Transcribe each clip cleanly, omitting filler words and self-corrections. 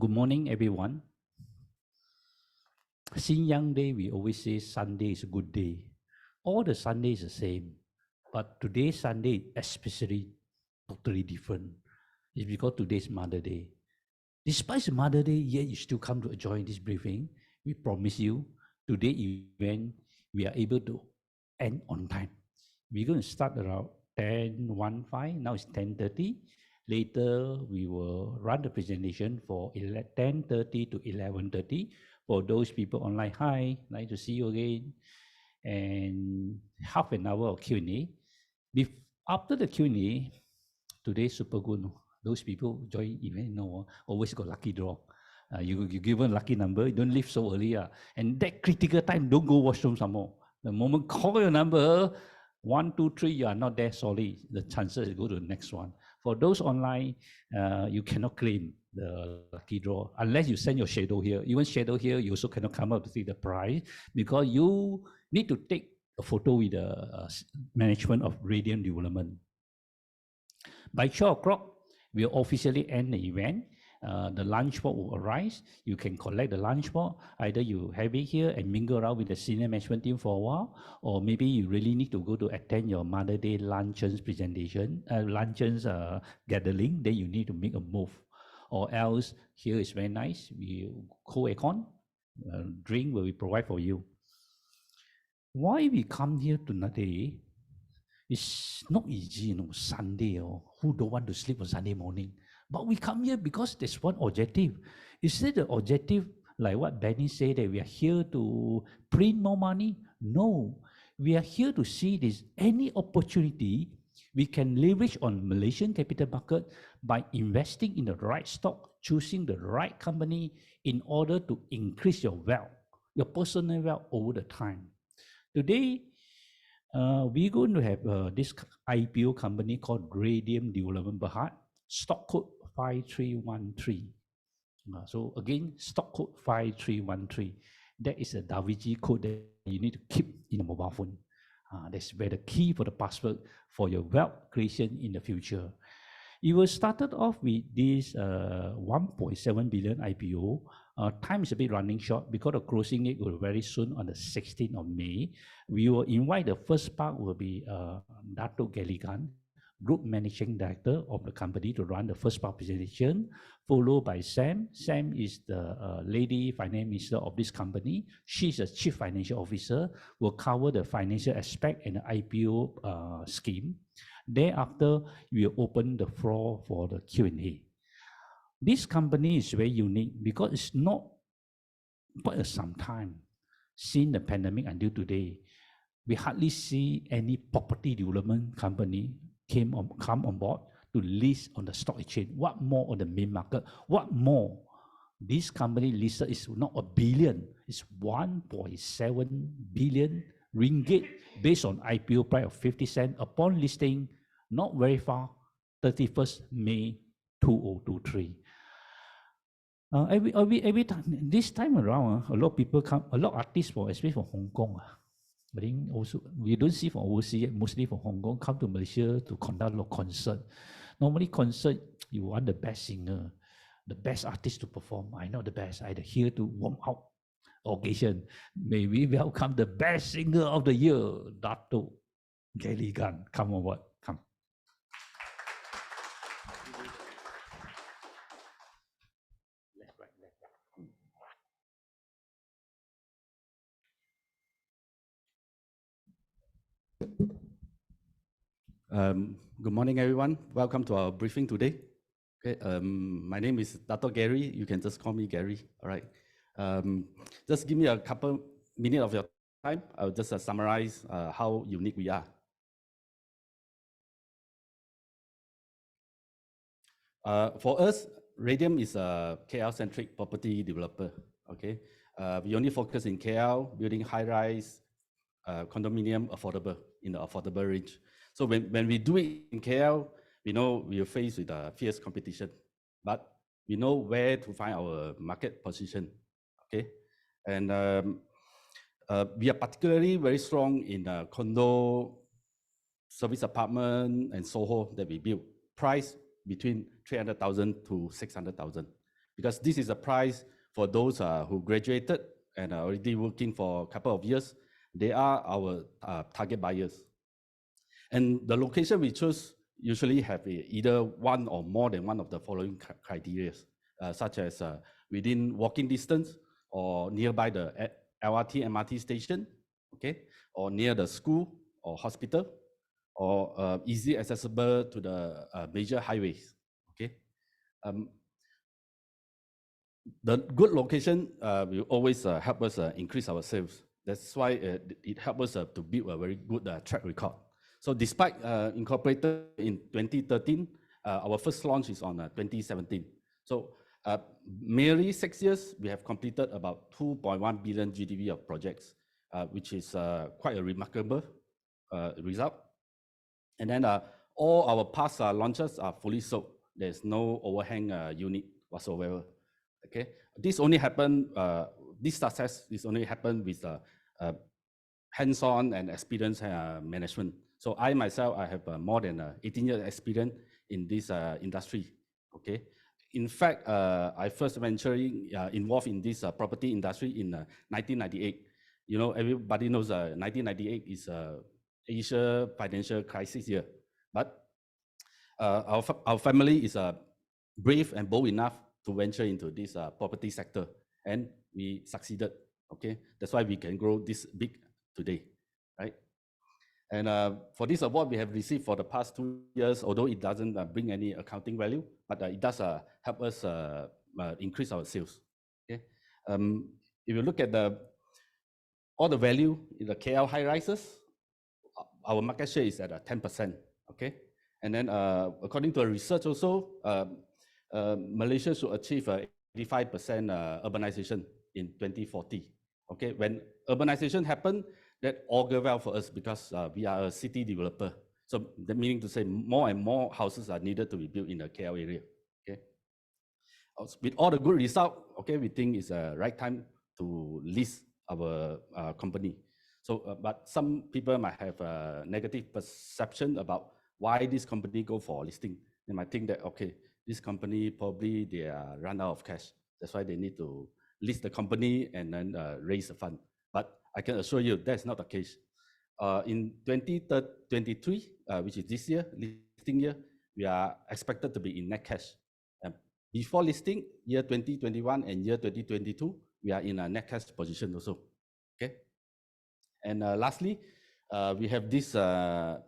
Good morning, everyone. Since young day, we always say Sunday is a good day. All the Sundays the same, but today's Sunday especially totally different. It's because today's Mother Day. Despite the Mother Day, yet you still come to join this briefing. We promise you, today's event, we are able to end on time. We're going to start around 10:15. Now it's 10:30. Later, we will run the presentation for 10:30 to 11:30. For those people online, hi, nice to see you again. And half an hour of Q&A. After the Q&A, today's super good. Those people join event, always got lucky draw. You given lucky number, you don't leave so early. And that critical time, don't go washroom some more. The moment call your number, 1, 2, 3, you are not there, sorry. The chances is go to the next one. For those online, you cannot claim the lucky draw unless you send your shadow here. Even shadow here, you also cannot come up to see the prize because you need to take a photo with the management of Radium Development. By 12 o'clock, we'll officially end the event. The lunch box will arise. You can collect the lunch box. Either you have it here and mingle around with the senior management team for a while, or maybe you really need to go to attend your Mother Day luncheons presentation, luncheons gathering. Then you need to make a move. Or else, here is very nice. We 𝐭𝐴-𝐷𝑒𝑐𝑒, drink will be provided for you. Why we come here today? It's not easy, Sunday, who don't want to sleep on Sunday morning? But we come here because there's one objective. Is it the objective, like what Benny said, that we are here to print more money? No, we are here to see this any opportunity we can leverage on Malaysian capital market by investing in the right stock, choosing the right company in order to increase your wealth, your personal wealth over the time. Today, we're going to have this IPO company called Radium Development Berhad, stock code 5313. So again, stock code 5313. That is a Da Vinci code that you need to keep in a mobile phone. That's where the key for the password for your wealth creation in the future. It was started off with this 1.7 billion IPO. Time is a bit running short because the closing date will be very soon on the 16th of May. We will invite the first part will be Datuk Gary Gan, Group Managing Director of the company, to run the first part presentation, followed by Sam. Sam is the lady finance minister of this company. She's a chief financial officer, will cover the financial aspect and the IPO scheme. Thereafter, we will open the floor for the Q&A. This company is very unique because it's not quite some time since the pandemic until today. We hardly see any property development company come on board to list on the stock exchange. What more on the main market? What more? This company listed is not a billion, it's 1.7 billion ringgit based on IPO price of 50 cents upon listing not very far, 31st May 2023. Every time, this time around, a lot of people come, a lot of artists, especially from Hong Kong. But then also, we don't see from overseas yet, mostly from Hong Kong, come to Malaysia to conduct a lot of concert. Normally concert, you want the best singer, the best artist to perform. I know the best, either here to warm up occasion. May we welcome the best singer of the year, Datuk Gary Gan. Come on board, come. Good morning, everyone. Welcome to our briefing today. Okay, my name is Datuk Gary. You can just call me Gary. All right. Just give me a couple minutes of your time. I'll just summarize how unique we are. For us, Radium is a KL-centric property developer. Okay, we only focus in KL, building high-rise condominium affordable in the affordable range. So when we do it in KL, we know we are faced with a fierce competition, but we know where to find our market position. Okay, and we are particularly very strong in condo, service apartment, and Soho that we build, priced between 300,000 to 600,000. because this is a prize for those who graduated and are already working for a couple of years. They are our target buyers. And the location we choose usually have either one or more than one of the following criteria, such as within walking distance or nearby the LRT, MRT station, okay, or near the school or hospital, or easy accessible to the major highways, okay. The good location will always help us increase our sales. That's why it helps us to build a very good track record. So despite incorporated in 2013, our first launch is on 2017. So merely 6 years, we have completed about 2.1 billion GDV of projects, which is quite a remarkable result. And then all our past launches are fully sold. There's no overhang unit whatsoever. Okay, this only happened. This success is only happened with hands-on and experienced management. So I myself, I have more than 18 years experience in this industry. Okay, in fact, I first venturing involved in this property industry in 1998. You know, everybody knows 1998 is Asia financial crisis year, but our family is brave and bold enough to venture into this property sector, and we succeeded. Okay, that's why we can grow this big today, right? And for this award we have received for the past 2 years, although it doesn't bring any accounting value, but it does help us increase our sales. Okay, if you look at all the value in the KL high rises, our market share is at 10%. Okay, and then according to a research also, Malaysia should achieve 85% urbanization in 2040. Okay, when urbanization happen, that augur well for us because we are a city developer. So that meaning to say more and more houses are needed to be built in the KL area. Okay, with all the good results, okay, we think it's the right time to list our company. So, but some people might have a negative perception about why this company go for listing. They might think that, okay, this company probably they are run out of cash. That's why they need to list the company and then raise a fund. But I can assure you that's not the case. In 2023, which is this year, listing year, we are expected to be in net cash. Before listing, year 2021 and year 2022, we are in a net cash position also. Okay. And lastly, we have this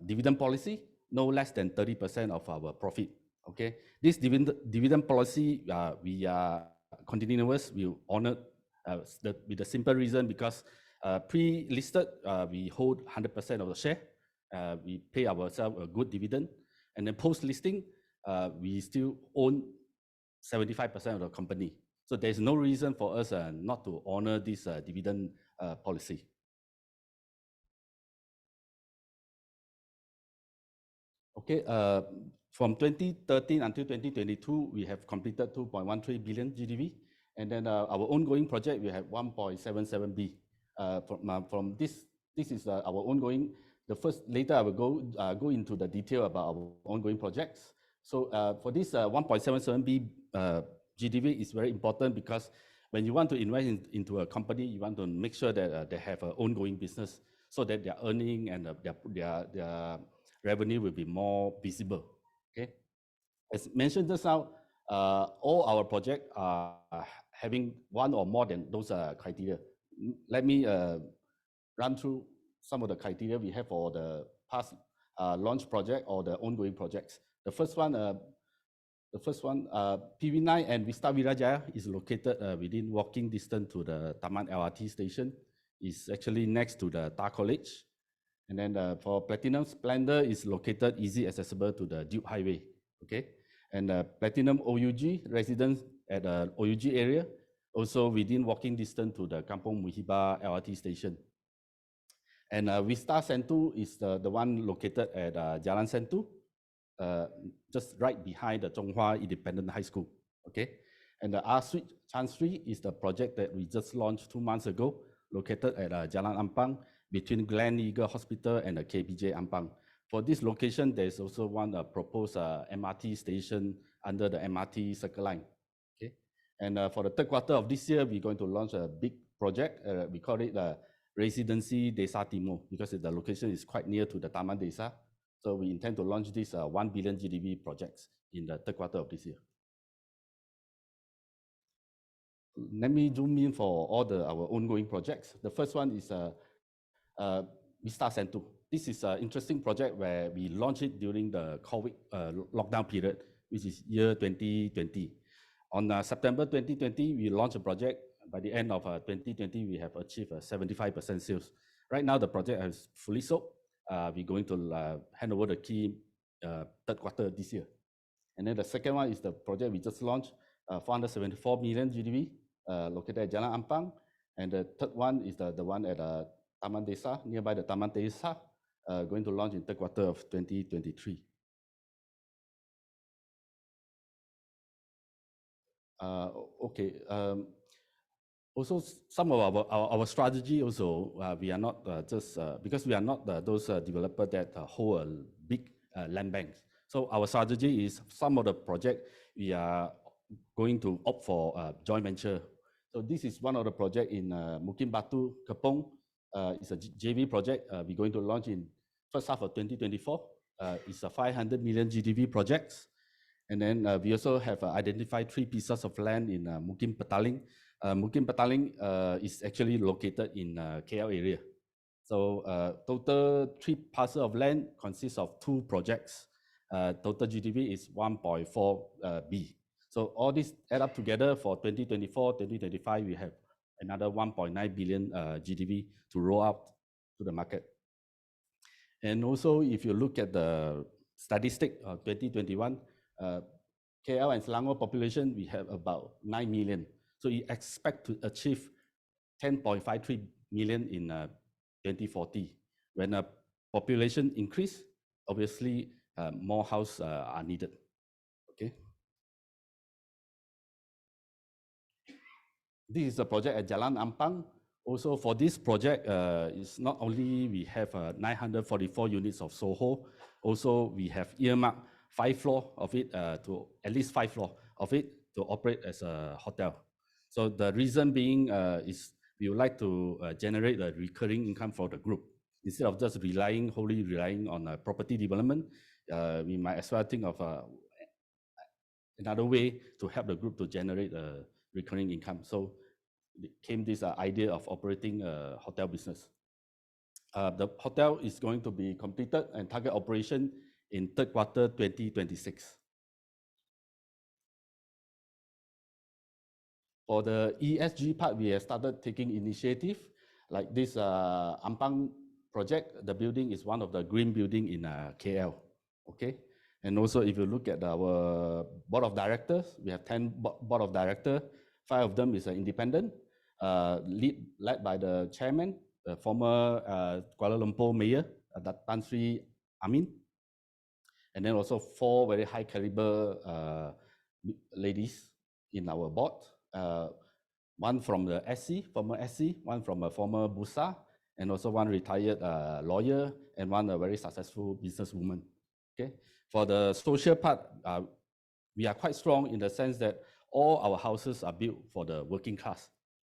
dividend policy, no less than 30% of our profit. Okay, this dividend policy we are continuous. We honor with the simple reason because pre-listed we hold 100% of the share. We pay ourselves a good dividend, and then post-listing we still own 75% of the company. So there's no reason for us not to honor this dividend policy. Okay, from 2013 until 2022, we have completed 2.13 billion GDV, and then our ongoing project we have 1.77 B. From this is our ongoing. The first later I will go into the detail about our ongoing projects. So for this 1.77 B GDV is very important because when you want to invest into a company, you want to make sure that they have an ongoing business so that their earning and their revenue will be more visible. Okay, as mentioned just now, all our projects are having one or more than those criteria. Let me run through some of the criteria we have for the past launch project or the ongoing projects. The first one, PV9 and Vista Virajaya is located within walking distance to the Taman LRT station. It's actually next to the TAR College. And then for Platinum Splendor is located easy accessible to the Duke Highway. Okay, and Platinum OUG residence at the OUG area, also within walking distance to the Kampong Muhibah LRT station. And Vista Sentu is the one located at Jalan Sentu, just right behind the Zhonghua Independent High School. Okay, and the R-Suite Chancery is the project that we just launched 2 months ago, located at Jalan Ampang between Gleneagles Hospital and the KBJ Ampang. For this location, there's also one proposed MRT station under the MRT Circle Line. Okay, And for the third quarter of this year, we're going to launch a big project. We call it Residency Desa Timur, because the location is quite near to the Taman Desa. So we intend to launch this 1 billion GDP projects in the third quarter of this year. Let me zoom in for all our ongoing projects. The first one is Vista Sentu. This is an interesting project where we launched it during the COVID lockdown period, which is year 2020. On September 2020, we launched a project. By the end of 2020, we have achieved 75% sales. Right now, the project is fully sold. We're going to hand over the key third quarter this year. And then the second one is the project we just launched, 474 million GDP, located at Jalan Ampang. And the third one is the one at Taman Desa, nearby the Taman Desa, going to launch in third quarter of 2023. Okay. Also, some of our strategy also, we are not just, because we are not those developers that hold a big land bank. So our strategy is some of the project we are going to opt for joint venture. So this is one of the project in Mukim Batu, Kepong. It's a JV project. We're going to launch in first half of 2024. It's a 500 million GDP projects. And then we also have identified 3 pieces of land in Mukim Petaling. Mukim Petaling is actually located in KL area. So total 3 parcels of land consists of 2 projects. Total GDP is 1.4 B. So all this add up together for 2024, 2025, we have another 1.9 billion GDP to roll out to the market. And also, if you look at the statistic of 2021, KL and Selangor population, we have about 9 million. So we expect to achieve 10.53 million in 2040. When the population increase, obviously more houses are needed. Okay. This is a project at Jalan Ampang. Also for this project, it's not only we have 944 units of Soho, also we have earmarked 5 floors of it, to at least 5 floors of it to operate as a hotel. So the reason being is we would like to generate a recurring income for the group. Instead of just wholly relying on property development, we might as well think of another way to help the group to generate a recurring income. So it came this idea of operating a hotel business. The hotel is going to be completed and target operation in third quarter 2026. For the ESG part, we have started taking initiative like this Ampang project. The building is one of the green building in KL. Okay, and also if you look at our board of directors, we have 10 board of directors. 5 of them is independent, led by the chairman, the former Kuala Lumpur mayor, Tan Sri Amin, and then also 4 very high caliber ladies in our board. One from the SC, former SC, one from a former Bursa, and also one retired lawyer, and one a very successful businesswoman. Okay, for the social part, we are quite strong in the sense that all our houses are built for the working class.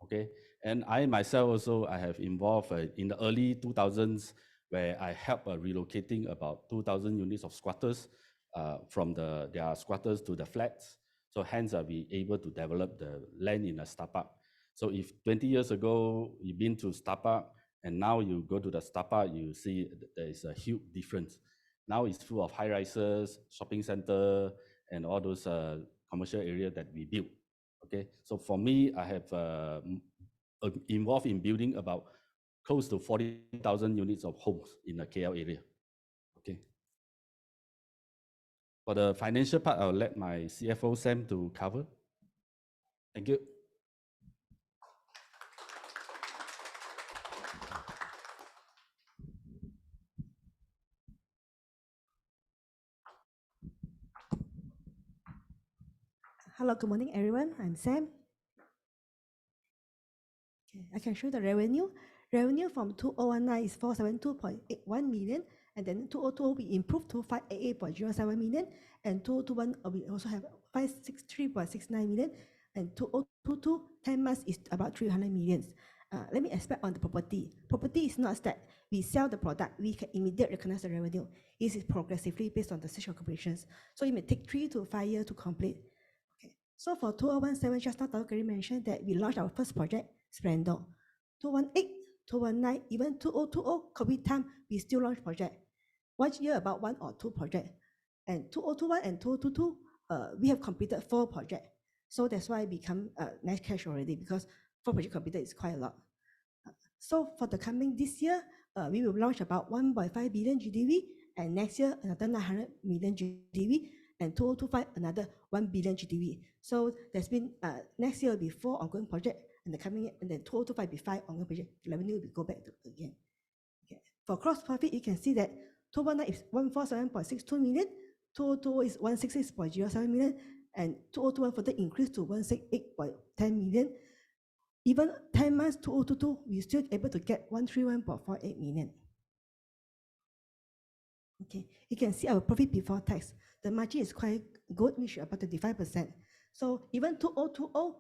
Okay, and I myself also, I have involved in the early 2000s where I helped relocating about 2,000 units of squatters from their squatters to the flats. So hence we able to develop the land in a Star Park. So if 20 years ago you've been to Star Park and now you go to the Star Park, you see there is a huge difference. Now it's full of high rises, shopping center, and all those commercial area that we built. Okay, so for me, I have involved in building about close to 40,000 units of homes in the KL area. Okay. For the financial part, I'll let my CFO Sam to cover. Thank you. Hello, good morning, everyone. I'm Sam. Okay, I can show the revenue. Revenue from 2019 is 472.81 million, and then 2020 we improved to 588.07 million, and 2021 we also have 563.69 million. and 2022, 10 months is about 300 million. Let me expand on the property. Property is not that we sell the product, we can immediately recognize the revenue. It is progressively based on the stage of completions. So it may take 3 to 5 years to complete. Okay. So for 2017, just now Datuk Gary mentioned that we launched our first project, Splendor. 2018, 2019, even 2020, COVID time, we still launch project. 1 year about 1 or 2 projects. And 2021 and 2022, we have completed 4 projects. So that's why it become net cash already, because 4 projects completed is quite a lot. So for the coming this year, we will launch about 1.5 billion GDV, and next year another 900 million GDV, and 2025 another 1 billion GDV. So there's been next year will be 4 ongoing projects, and the coming year, and then 2025 will be 5 ongoing projects. Revenue will go back to again. Okay. For gross profit, you can see that 2019 is 147.62 million, 2022 is 166.07 million, and 2021 further increased to 168.10 million. Even 10 months 2022, we're still able to get 131.48 million. Okay, you can see our profit before tax. The margin is quite good, which is about 35%. So even 2020,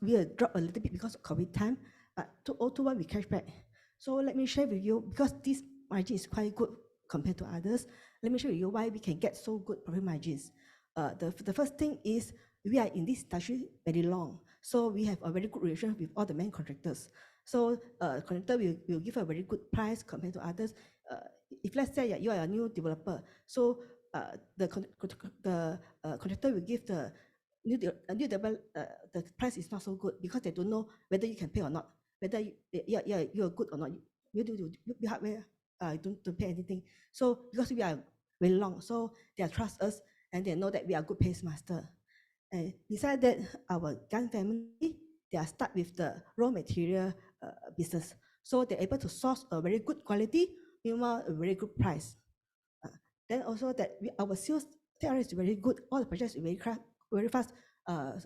we dropped a little bit because of COVID time, but 2021 we cash back. So let me share with you, because this margin is quite good compared to others, let me show you why we can get so good profit margins. The first thing is we are in this industry very long, so we have a very good relation with all the main contractors. So contractor will give a very good price compared to others. If let's say you are a new developer, so the contractor will give the new developer the price is not so good because they don't know whether you can pay or not, whether you are good or not. You do hardware, don't pay anything. So because we are very long, so they trust us and they know that we are good pace master. And besides that, our Gan family, they are start with the raw material business. So they're able to source a very good quality, meanwhile a very good price. Then also that our sales TR is very good. All the projects are very fast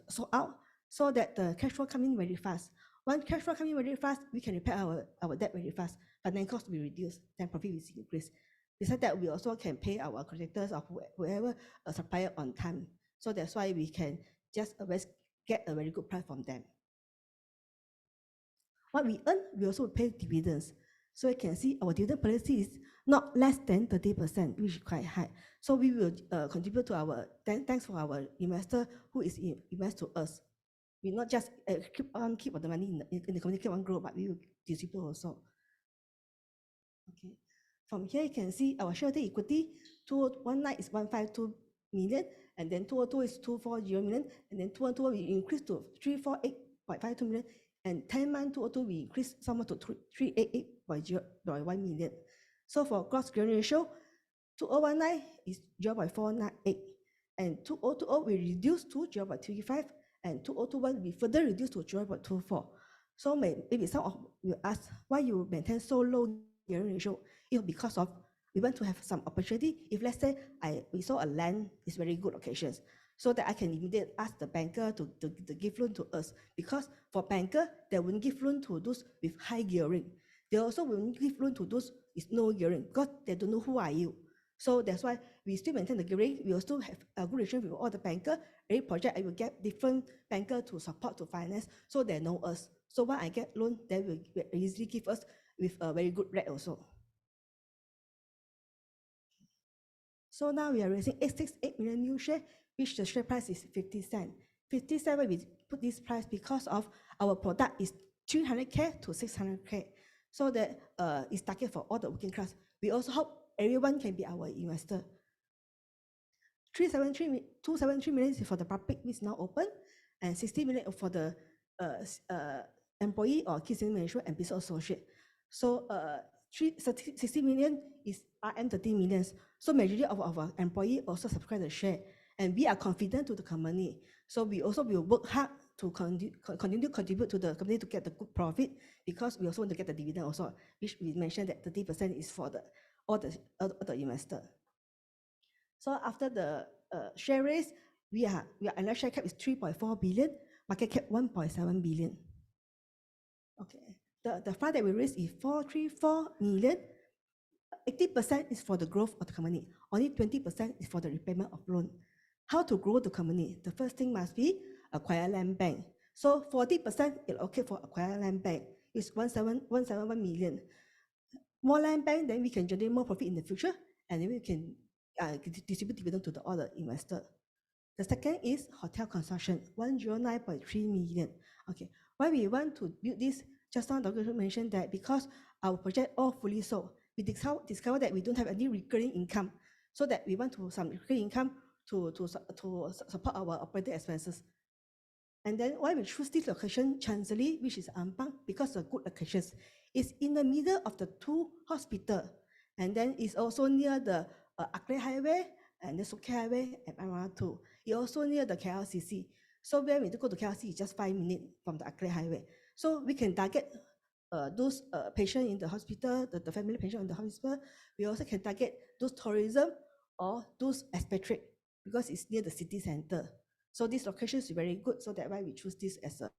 sold out, so that the cash flow coming very fast. When cash flow coming very fast, we can repay our debt very fast, but then cost will reduce, then profit will increase. Besides that, we also can pay our contractors or whoever supplier on time. So that's why we can just always get a very good price from them. What we earn, we also pay dividends. So you can see our dividend policy is not less than 30%, which is quite high. So we will contribute to our, thanks for our investor who is invest to us. We not just keep the money in the company, keep on grow, but we will distribute also. Okay. From here you can see our shareholder equity, 2019 is 152 million, and then 2022 is 240 million, and then 2022 we increased to 348.52 million, and 10 months 2022 we increased somewhat to 388.01 million. So for gross gearing ratio, 2019 is 0.498, and 2020 we reduced to 0.35, and 2021 we further reduced to 0.24. So maybe some of you ask why you maintain so low gearing ratio. It's because of we want to have some opportunity. If let's say we saw a land is very good locations, so that I can immediately ask the banker to give loan to us. Because for banker, they won't give loan to those with high gearing. They also won't give loan to those with no gearing because they don't know who are you. So that's why we still maintain the gearing. We also have a good relationship with all the banker. Every project I will get different banker to support to finance, so they know us. So when I get loan, they will easily give us with a very good rate also. So now we are raising 868 million new share, which the share price is 50 cents. 50 cents, we put this price because of our product is 300K to 600K. So that is target for all the working class. We also hope everyone can be our investor. 273 million is for the public, which is now open, and 60 million for the employee or key senior management and business associate. So 60 million is RM 30 million. So majority of our employee also subscribe the share, and we are confident to the company. So we also will work hard to continue to contribute to the company to get the good profit, because we also want to get the dividend also, which we mentioned that 30% is for all the investor. So after the share raise, we are annual share cap is 3.4 billion, market cap 1.7 billion. Okay, the fund that we raised is 434 million. 80% is for the growth of the company. Only 20% is for the repayment of loan. How to grow the company? The first thing must be acquire land bank. So 40% it okay for acquire land bank is 171 million. More land bank, then we can generate more profit in the future, and then we can distribute dividend to all the investor. The second is hotel construction, 109.3 million. Okay, why we want to build this? Just now, Dr. mentioned that because our project all fully sold, we discover that we don't have any recurring income, so that we want to some recurring income to support our operating expenses. And then why we choose this location, Chancery, which is Ampang, because of good locations. It's in the middle of the two hospitals, and then it's also near the 𝐷𝐷𝐻𝑖𝑔h Highway and the 𝐏𝐾 Highway and MR2. It's also near the KLCC. So when we go to KLCC, it's just 5 minutes from the 𝐷𝐻𝑖𝑔h Highway. So we can target those patients in the hospital, the family patient in the hospital. We also can target those tourism or those expatriate because it's near the city center. So this location is very good. So that's why we choose this as a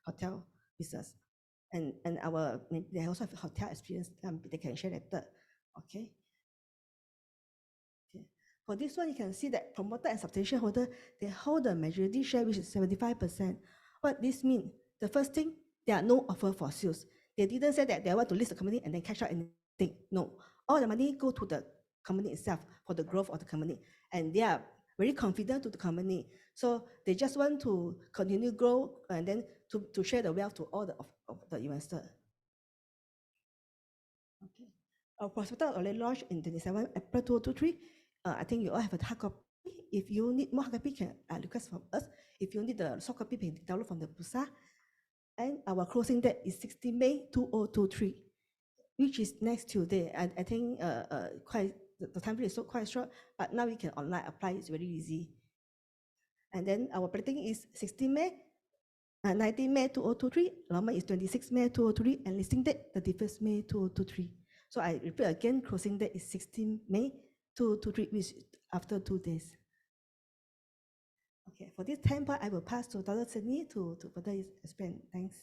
hotel business. And they also have hotel experience. They can share later. Okay. For this one, you can see that promoter and substantial holder, they hold the majority share, which is 75%. What this means? The first thing, there are no offer for sales. They didn't say that they want to list the company and then cash out anything. No, all the money go to the company itself for the growth of the company, and they are very confident to the company. So they just want to continue grow and then to share the wealth to all of the investor. Okay. Our prospectus already launched in 27 April 2023. I think you all have a hard copy. If you need more hard copy, can request from us. If you need the soft copy, you can download from the Bursa. And our closing date is 16 May 2023, which is next Tuesday. I think the time frame is quite short, but now we can online apply. It's very easy. And then our predicting is 16 May, 19 May 2023. Allotment is 26 May 2023, and listing date 31st May 2023. So I repeat again, closing date is 16 May 2023, which is after 2 days. Okay, for this time part, I will pass to Dr. Sydney to further explain. Thanks.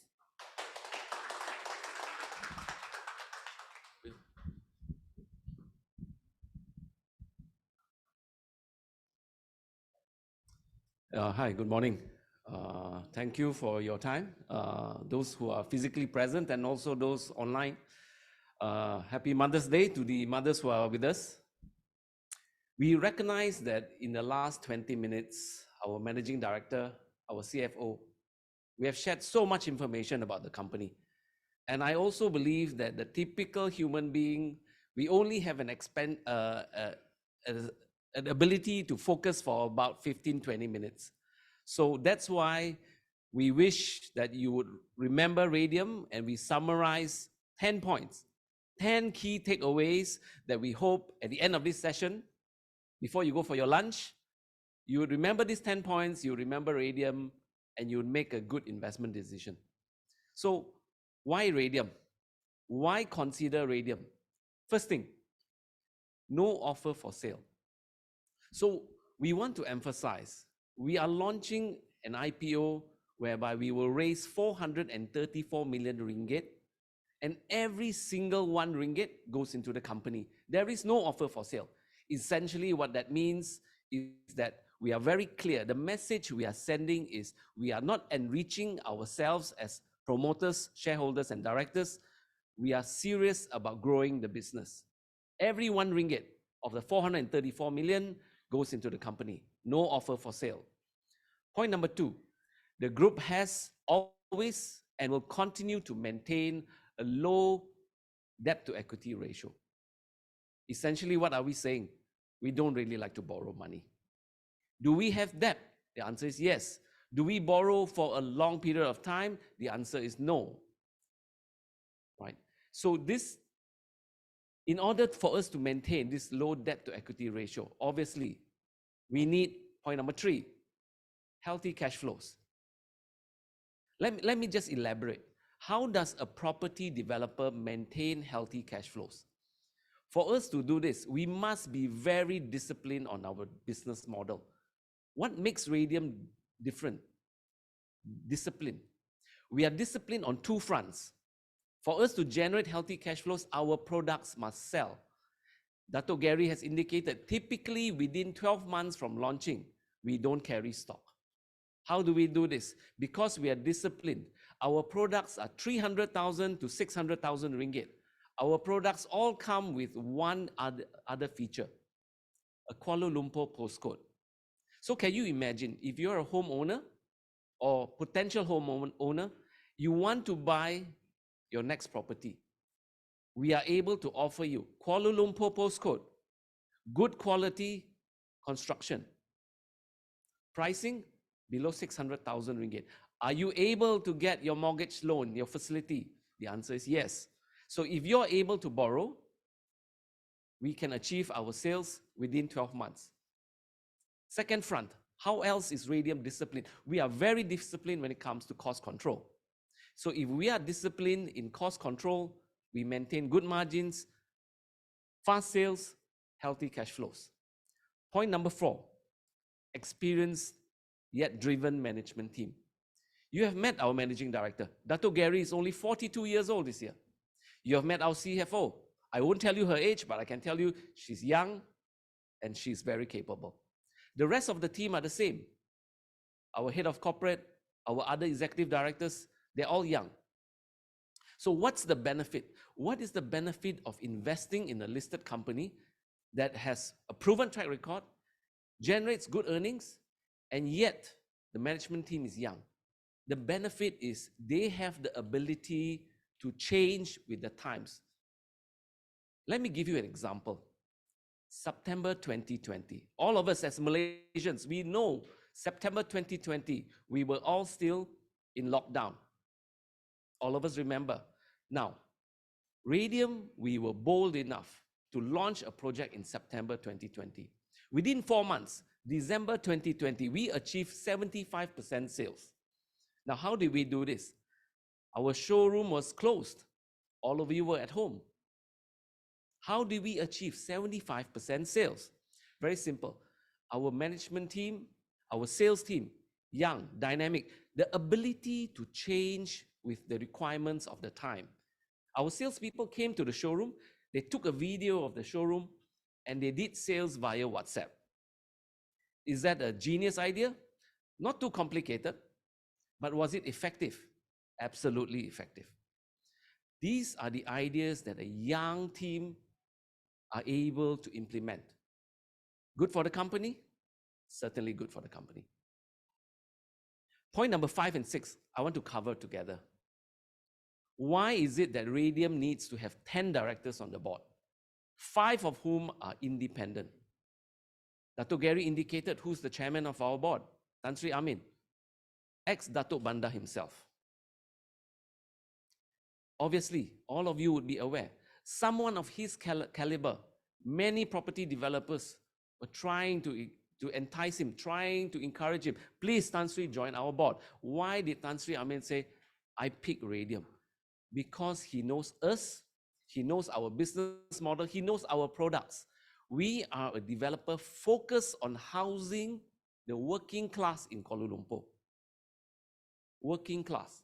Hi, good morning. Thank you for your time. Those who are physically present and also those online. Happy Mother's Day to the mothers who are with us. We recognize that in the last 20 minutes, our Managing Director, our CFO, we have shared so much information about the company. And I also believe that the typical human being, we only have an ability to focus for about 15-20 minutes. So that's why we wish that you would remember Radium, and we summarize 10 points, 10 key takeaways that we hope at the end of this session, before you go for your lunch, you would remember these 10 points, you remember Radium, and you would make a good investment decision. So why Radium? Why consider Radium? First thing, no offer for sale. So we want to emphasize, we are launching an IPO whereby we will raise 434 million ringgit, and every single 1 ringgit goes into the company. There is no offer for sale. Essentially, what that means is that we are very clear. The message we are sending is we are not enriching ourselves as promoters, shareholders, and directors. We are serious about growing the business. Every 1 ringgit of the 434 million goes into the company. No offer for sale. Point number 2, the group has always and will continue to maintain a low debt to equity ratio. Essentially, what are we saying? We don't really like to borrow money. Do we have debt? The answer is yes. Do we borrow for a long period of time? The answer is no. Right? So this, in order for us to maintain this low debt to equity ratio, obviously, we need, point number 3, healthy cash flows. Let me just elaborate. How does a property developer maintain healthy cash flows? For us to do this, we must be very disciplined on our business model. What makes Radium different? Discipline. We are disciplined on 2 fronts. For us to generate healthy cash flows, our products must sell. Datuk Gary has indicated, typically within 12 months from launching, we don't carry stock. How do we do this? Because we are disciplined. Our products are 300,000 to 600,000 ringgit. Our products all come with one other feature, a Kuala Lumpur postcode. So can you imagine if you're a homeowner or potential homeowner, you want to buy your next property. We are able to offer you Kuala Lumpur postcode, good quality construction, pricing below 600,000 ringgit. Are you able to get your mortgage loan, your facility? The answer is yes. So if you're able to borrow, we can achieve our sales within 12 months. Second front, how else is Radium disciplined? We are very disciplined when it comes to cost control. So if we are disciplined in cost control, we maintain good margins, fast sales, healthy cash flows. Point number 4, experienced yet driven management team. You have met our managing director. Datuk Gary is only 42 years old this year. You have met our CFO. I won't tell you her age, but I can tell you she's young and she's very capable. The rest of the team are the same. Our head of corporate, our other executive directors, they're all young. So what's the benefit? What is the benefit of investing in a listed company that has a proven track record, generates good earnings, and yet the management team is young? The benefit is they have the ability to change with the times. Let me give you an example. September 2020. All of us as Malaysians, we know September 2020, we were all still in lockdown. All of us remember. Now, Radium, we were bold enough to launch a project in September 2020. Within 4 months, December 2020, we achieved 75% sales. Now, how did we do this? Our showroom was closed. All of you were at home. How did we achieve 75% sales? Very simple. Our management team, our sales team, young, dynamic, the ability to change with the requirements of the time. Our salespeople came to the showroom, they took a video of the showroom, and they did sales via WhatsApp. Is that a genius idea? Not too complicated, but was it effective? Absolutely effective. These are the ideas that a young team are able to implement. Good for the company? Certainly good for the company. Point number 5 and 6, I want to cover together. Why is it that Radium needs to have 10 directors on the board, 5 of whom are independent? Datuk Gary indicated who's the chairman of our board, Tan Sri Amin, ex-Datuk Bandar himself. Obviously, all of you would be aware, someone of his caliber, many property developers were trying to entice him, trying to encourage him. Please, Tan Sri, join our board. Why did Tan Sri Amin say, I pick Radium? Because he knows us, he knows our business model, he knows our products. We are a developer focused on housing the working class in Kuala Lumpur. Working class.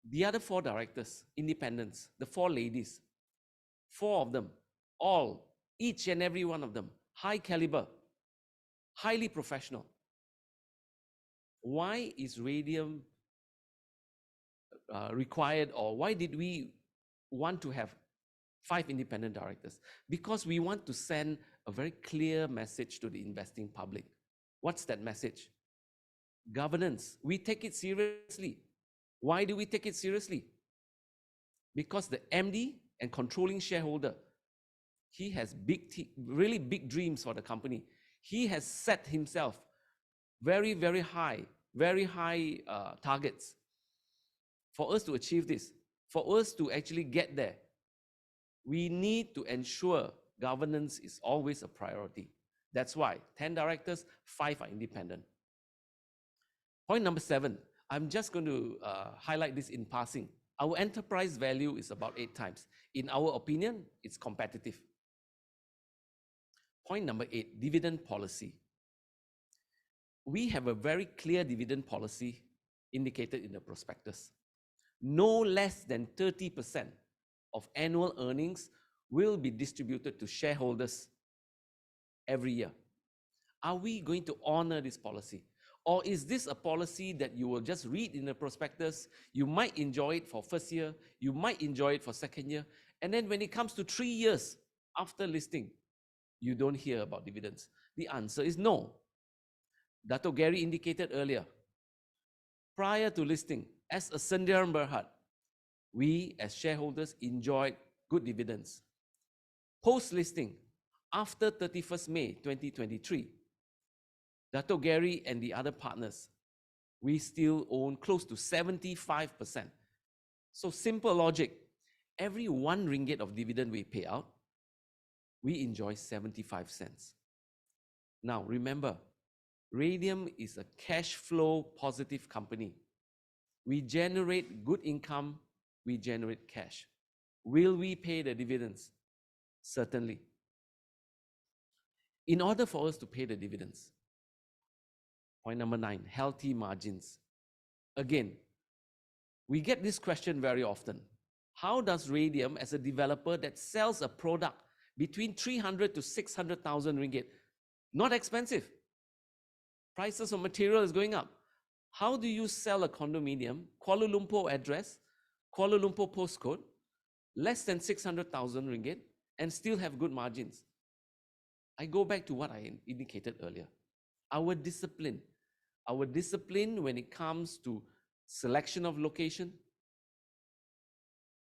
The other 4 directors, independents, the 4 ladies, 4 of them, all, each and every one of them, high caliber, highly professional. Why is Radium required, or why did we want to have 5 independent directors? Because we want to send a very clear message to the investing public. What's that message? Governance. We take it seriously. Why do we take it seriously? Because the MD and controlling shareholder, he has really big dreams for the company. He has set himself very, very high targets. For us to achieve this, for us to actually get there, we need to ensure governance is always a priority. That's why 10 directors, 5 are independent. Point number 7, I'm just going to highlight this in passing. Our enterprise value is about 8 times. In our opinion, it's competitive. Point number 8, dividend policy. We have a very clear dividend policy indicated in the prospectus. No less than 30% of annual earnings will be distributed to shareholders every year. Are we going to honor this policy? Or is this a policy that you will just read in the prospectus? You might enjoy it for first year, you might enjoy it for second year, and then when it comes to 3 years after listing, you don't hear about dividends. The answer is no. Datuk Gary indicated earlier, prior to listing, as a 𝑠endirian Berhad, we as shareholders enjoyed good dividends. Post-listing, after 31st May 2023, Datuk Gary and the other partners, we still own close to 75%. So simple logic, every 1 ringgit of dividend we pay out, we enjoy 75 cents. Now remember, Radium is a cash flow positive company. We generate good income, we generate cash. Will we pay the dividends? Certainly. In order for us to pay the dividends, point number 9, healthy margins. Again, we get this question very often. How does Radium, as a developer that sells a product between 300 to 600,000 ringgit, not expensive, prices of material is going up, how do you sell a condominium, Kuala Lumpur address, Kuala Lumpur postcode, less than 600,000 ringgit, and still have good margins? I go back to what I indicated earlier. Our discipline when it comes to selection of location,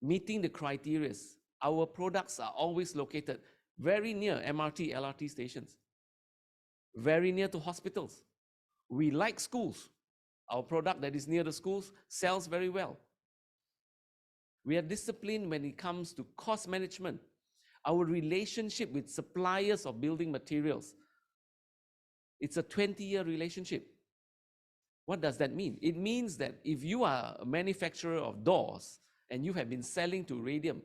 meeting the criteria. Our products are always located very near MRT, LRT stations, very near to hospitals. We like schools. Our product that is near the schools sells very well. We are disciplined when it comes to cost management. Our relationship with suppliers of building materials, it's a 20-year relationship. What does that mean? It means that if you are a manufacturer of doors and you have been selling to Radium,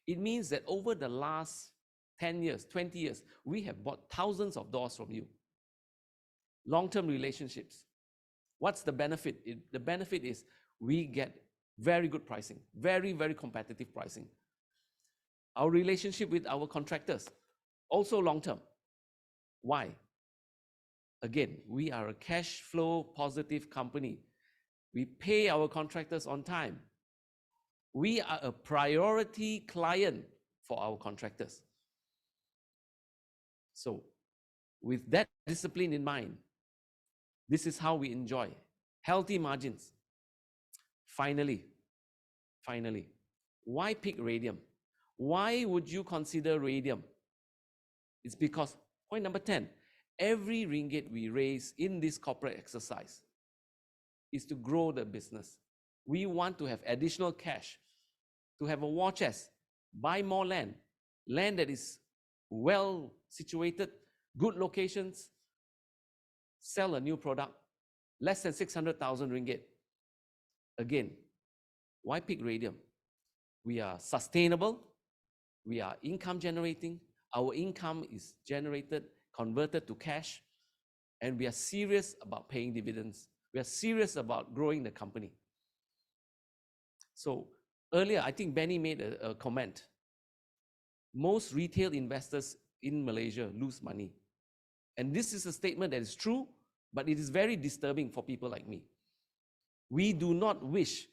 it means that over the last 10 years, 20 years, we have bought thousands of doors from you. Long-term relationships. What's the benefit? The benefit is we get very good pricing, very, very competitive pricing. Our relationship with our contractors, also long-term. Why? Again, we are a cash flow positive company. We pay our contractors on time. We are a priority client for our contractors. So, with that discipline in mind, this is how we enjoy healthy margins. Finally, why pick Radium? Why would you consider Radium? It's because, point number 10, every ringgit we raise in this corporate exercise is to grow the business. We want to have additional cash, to have a war chest, buy more land that is well situated, good locations, sell a new product, less than 600,000 ringgit. Again, why pick Radium? We are sustainable, we are income generating, our income is generated, converted to cash, and we are serious about paying dividends. We are serious about growing the company. So earlier, I think Benny made a comment. Most retail investors in Malaysia lose money. And this is a statement that is true, but it is very disturbing for people like me. We do not wish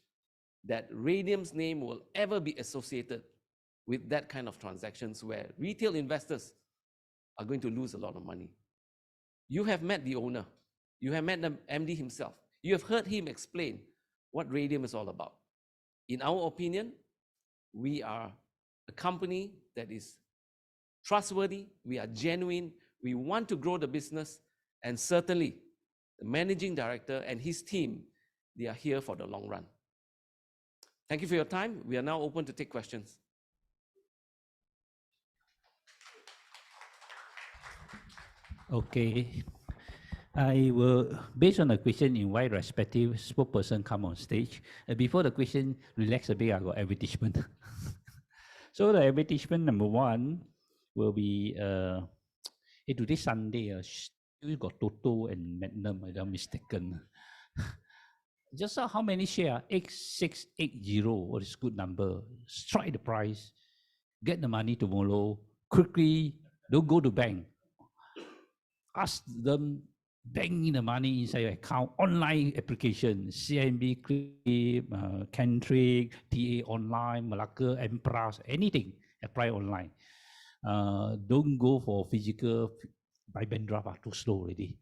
that Radium's name will ever be associated with that kind of transactions where retail investors are going to lose a lot of money. You have met the owner. You have met the MD himself. You have heard him explain what Radium is all about. In our opinion, we are a company that is trustworthy, we are genuine, we want to grow the business, and certainly the managing director and his team, they are here for the long run. Thank you for your time. We are now open to take questions. Okay. I will, based on the question, invite respective spokesperson come on stage. Before the question, relax a bit, I got advertisement. So the advertisement number 1 will be, today Sunday, you got Toto and Magnum, if I'm mistaken. Just saw how many share? 8680, what is good number? Strike the price, get the money tomorrow, quickly, don't go to bank. Ask them banking the money inside your account, online application, CMB, Clip, Cantrick, TA Online, Malacca, Empras, anything, apply online. Don't go for physical by bank draft, too slow already.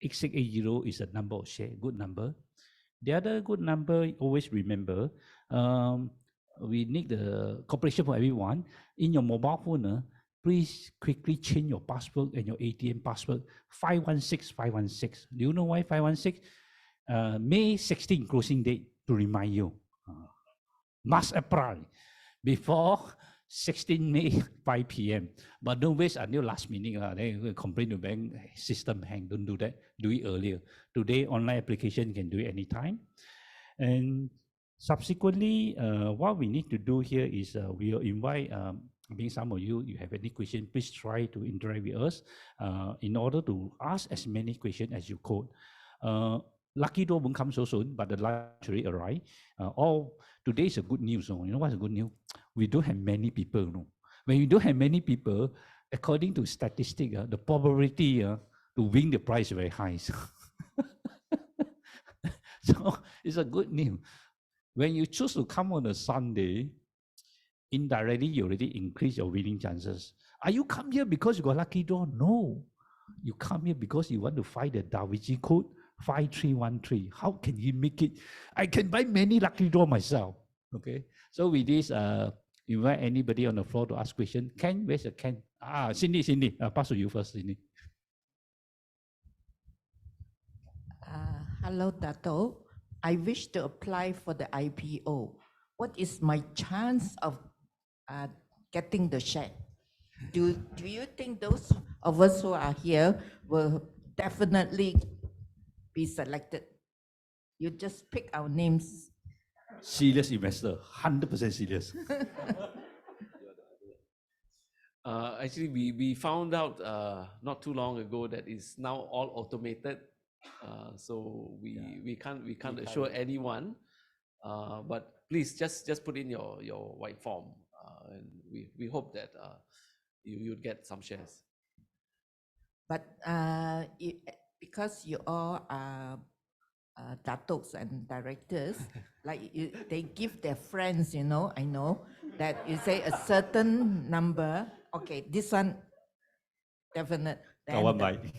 8680 is a number of share, good number. The other good number, always remember, we need the cooperation for everyone. In your mobile phone, please quickly change your password and your ATM password. 516516. Do you know why 516? May 16 closing date to remind you. Must apply before 16 May 5 p.m. But don't wait until last minute. Then you complain to bank system hang. Don't do that. Do it earlier. Today, online application can do it anytime. And subsequently, what we need to do here is we'll invite, being some of you have any question, please try to interact with us in order to ask as many questions as you could. Lucky door won't come so soon, but the lunch already arrived. Today is a good news. You know what's a good news? We don't have many people. No? When you don't have many people, according to statistics, the probability to win the prize is very high. So it's a good news. When you choose to come on a Sunday, indirectly you already increase your winning chances. Are you come here because you got lucky draw? No. You come here because you want to find the Da Vinci code 5313. How can you make it? I can buy many lucky draw myself. Okay. So with this, invite anybody on the floor to ask question. Ken, where's the Ken? Cindy, pass to you first, Cindy. Hello, Dato. I wish to apply for the IPO. What is my chance of getting the share? Do you think those of us who are here will definitely be selected? You just pick our names. Serious investor, 100% serious. Actually, we found out not too long ago that it's now all automated. So we can't assure anyone. But please just put in your white form, and we hope that you'd get some shares. But because you all are Datoks and directors, like they give their friends, I know that you say a certain number. Okay, this one definite. Then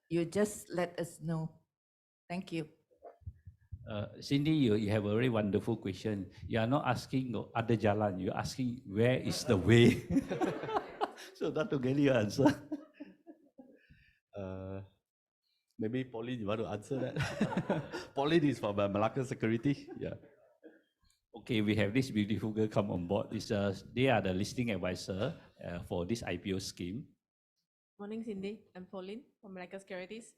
you just let us know. Thank you. Cindy, you have a very wonderful question. You are not asking other jalan, you're asking where is the way. So Datuk Gary, you answer. Maybe Pauline, you want to answer that? Pauline is from Malacca Security. Yeah. Okay, we have this beautiful girl come on board. They are the listing advisor for this IPO scheme. Morning, Cindy. I'm Pauline from Malacca Securities.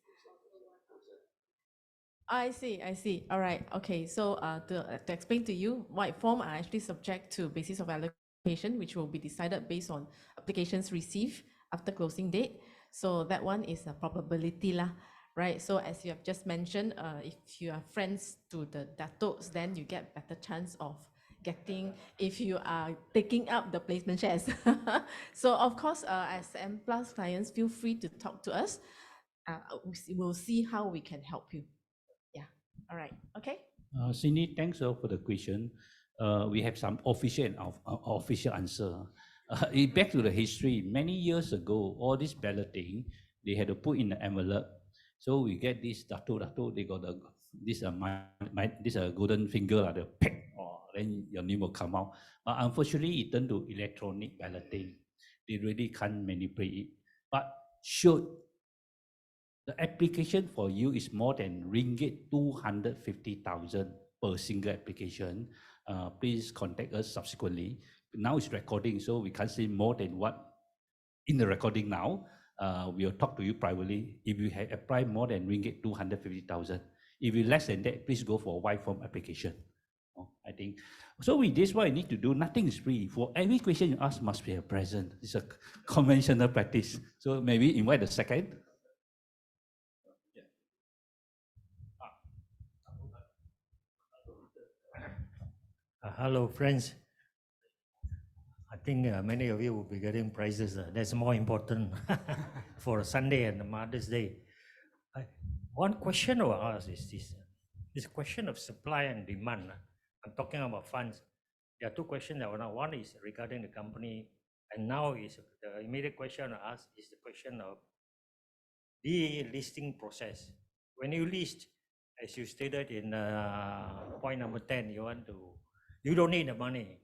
I see. All right. Okay. So to explain to you, white form are actually subject to basis of allocation, which will be decided based on applications received after closing date. So that one is a probability lah, right? So as you have just mentioned, if you are friends to the Datoks, then you get better chance of getting if you are taking up the placement shares. So of course, as M+ clients, feel free to talk to us. We'll see how we can help you. Yeah. All right. Okay. Cindy, thanks for the question. We have some official and official answer. Back to the history, many years ago, all this balloting, they had to put in the envelope. So we get this Dato, they got this golden finger, the peck, then your name will come out. But unfortunately, it turned to electronic balloting. They really can't manipulate it. But should the application for you is more than ringgit 250,000 per single application, please contact us subsequently. Now it's recording, so we can't say more than what in the recording now. We'll talk to you privately. If you have applied more than ringgit 250,000, if you less than that, please go for a white form application. I think. So with this, what you need to do, nothing is free. For every question you ask must be a present. It's a conventional practice. So maybe invite the second. Hello, friends. think many of you will be getting prizes. That's more important for Sunday and Mother's Day. One question I will ask is this question of supply and demand. I'm talking about funds. There are two questions that one is regarding the company, and now is the immediate question I ask is the question of the listing process. When you list, as you stated in point number 10, you don't need the money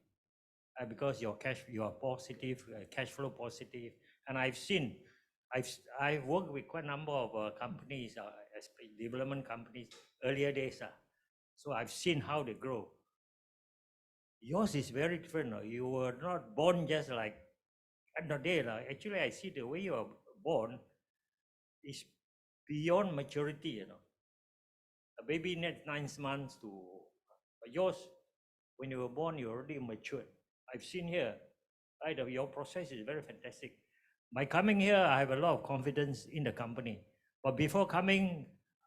because you are positive, cash flow positive. And I've worked with quite a number of companies, development companies, earlier days. So I've seen how they grow. Yours is very different. You were not born just like at the day. Actually, I see the way you are born is beyond maturity. A baby needs 9 months to, but yours, when you were born, you already matured. I've seen here, right? Your process is very fantastic. By coming here, I have a lot of confidence in the company. But before coming,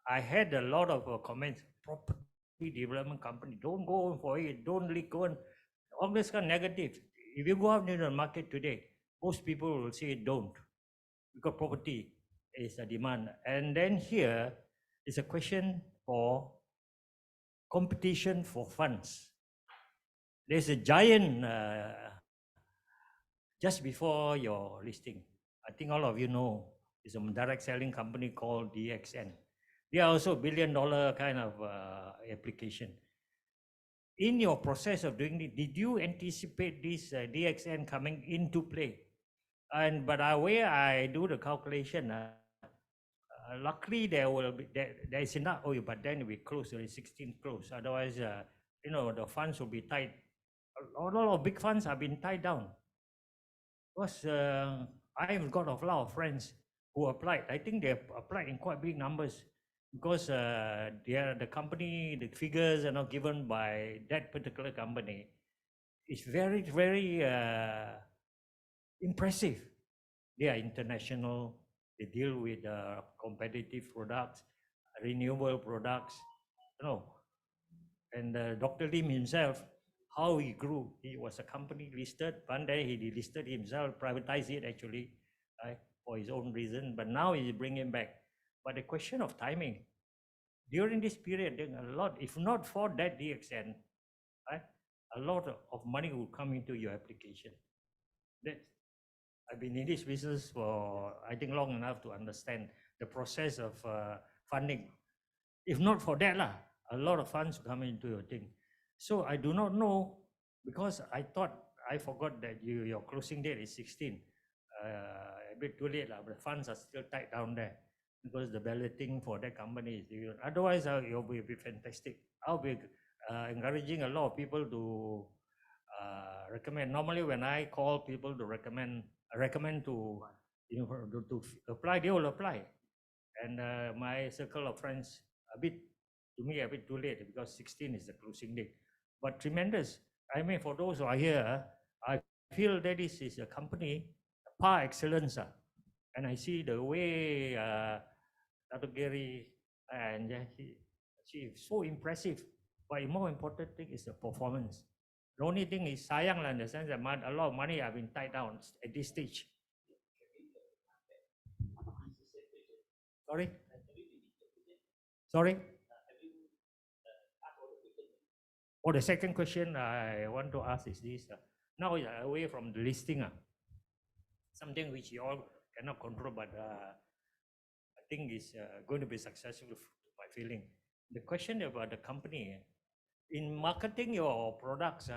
I had a lot of comments. Property development company, don't go for it. Don't go on. All this kind of negative. If you go out in the market today, most people will say don't, because property is a demand. And then here is a question for competition for funds. There's a giant just before your listing. I think all of you know, it's a direct selling company called DXN. They are also $1 billion kind of application. In your process of doing it, did you anticipate this DXN coming into play? But the way I do the calculation, luckily there is enough oil, but then we close the 16 close. Otherwise, the funds will be tied. A lot of big funds have been tied down. Because I've got a lot of friends who applied. I think they applied in quite big numbers because the company, the figures are not given by that particular company. It's very, very impressive. They are international. They deal with competitive products, renewable products, And Dr. Lim himself, how he grew, he was a company listed. One day he delisted himself, privatized it actually, right, for his own reason. But now he's bringing back. But the question of timing, during this period, a lot, if not for that DXN, right, a lot of money will come into your application. I've been in this business for, I think, long enough to understand the process of funding. If not for that, a lot of funds come into your thing. So I do not know, because I forgot that your closing date is 16. A bit too late, but the funds are still tied down there because the balloting for that company is, otherwise it will be fantastic. I'll be encouraging a lot of people to recommend. Normally when I call people to recommend to apply, they will apply. And my circle of friends, a bit too late because 16 is the closing date. But tremendous. I mean, for those who are here, I feel that this is a company par excellence. And I see the way Datuk Gary and she is so impressive. But the more important thing is the performance. The only thing is sayang in the sense that a lot of money have been tied down at this stage. Sorry? The second question I want to ask is this. Now away from the listing, something which you all cannot control, but I think is going to be successful to my feeling. The question about the company, in marketing your products,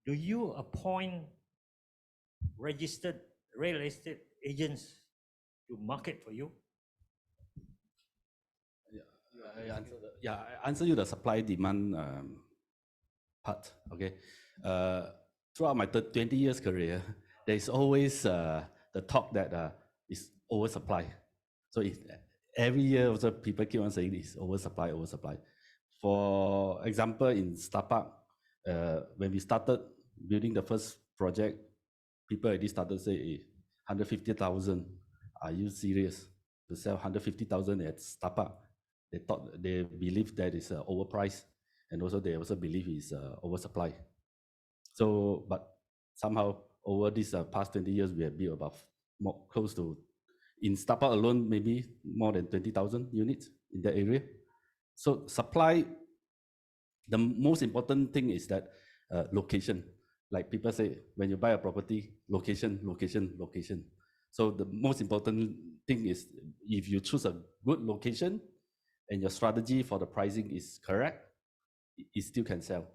do you appoint registered real estate agents to market for you? I answer you the supply demand part. Okay, throughout my 20 years career, there is always the talk that is oversupply. So every year also people keep on saying it's oversupply. For example, in Starbuck, when we started building the first project, people already started saying, 150,000. Are you serious to sell 150,000 at Starbuck? They believe that is overpriced, and also they also believe it's oversupply. So, but somehow over these past 20 years, we have built about close to, in Star Park alone, maybe more than 20,000 units in that area. So supply, the most important thing is that location. Like people say, when you buy a property, location, location, location. So the most important thing is if you choose a good location and your strategy for the pricing is correct, it still can sell.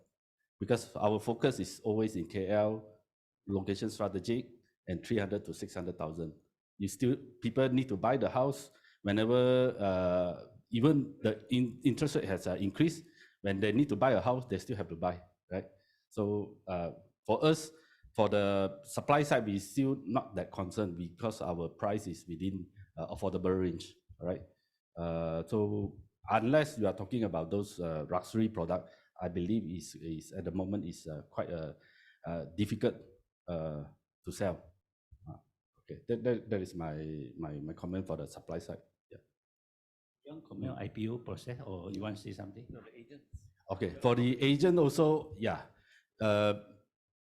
Because our focus is always in KL, location strategic, and 300 to 600,000. You still, people need to buy the house whenever, even the interest rate has increased, when they need to buy a house, they still have to buy, right? So for us, for the supply side, we still not that concerned because our price is within affordable range, right? So unless you are talking about those luxury product, I believe is at the moment is quite difficult to sell. Okay, that is my comment for the supply side. Yeah. You want to comment on IPO process, or you want to say something? No, the agents. Okay, for the agent also, yeah.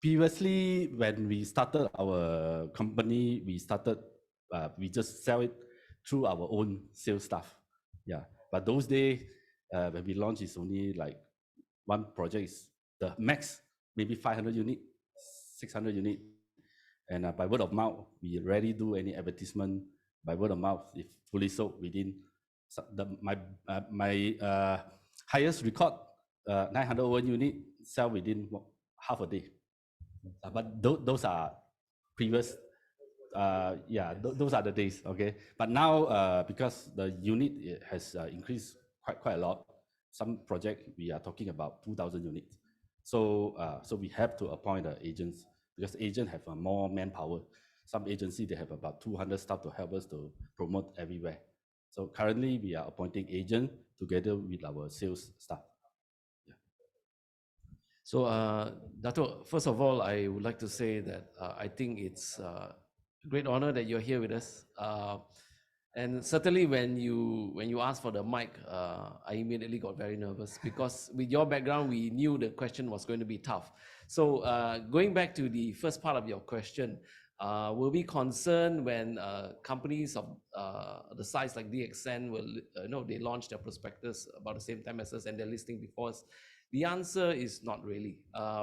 Previously, when we started our company, we just sell it through our own sales staff. Yeah, but those days, when we launched, it's only like one project is the max, maybe 500 unit, 600 unit. And by word of mouth, we rarely do any advertisement. By word of mouth, if fully sold within my highest record, 901 unit sell within half a day. But those are previous, those are the days, okay? But now, because the unit has increased quite a lot, some project we are talking about 2,000 units. So we have to appoint the agents because agents have more manpower. Some agency, they have about 200 staff to help us to promote everywhere. So currently we are appointing agent together with our sales staff. So, Dato', first of all, I would like to say that I think it's a great honor that you're here with us. And certainly when you asked for the mic, I immediately got very nervous because with your background, we knew the question was going to be tough. So going back to the first part of your question, were we concerned when companies of the size like DXN will, they launched their prospectus about the same time as us and they're listing before us? The answer is not really.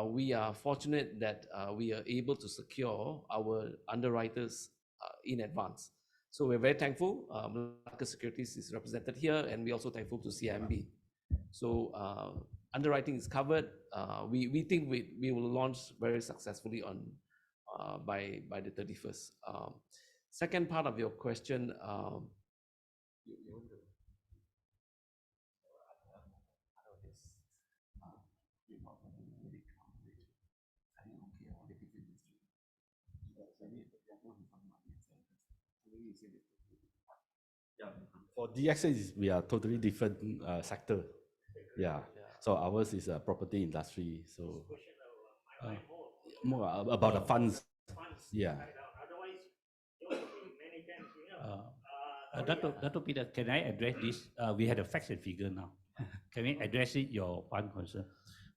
We are fortunate that we are able to secure our underwriters in advance. So we're very thankful. Malacca Securities is represented here, and we're also thankful to CIMB. So underwriting is covered. We think we will launch very successfully on by the 31st. Second part of your question. Yeah, for DXN, we are totally different sector. Yeah. So ours is a property industry. So more about the funds. Yeah. Dato' Peter, can I address this? We had a facts and figure now. Can we address it, your fund concern?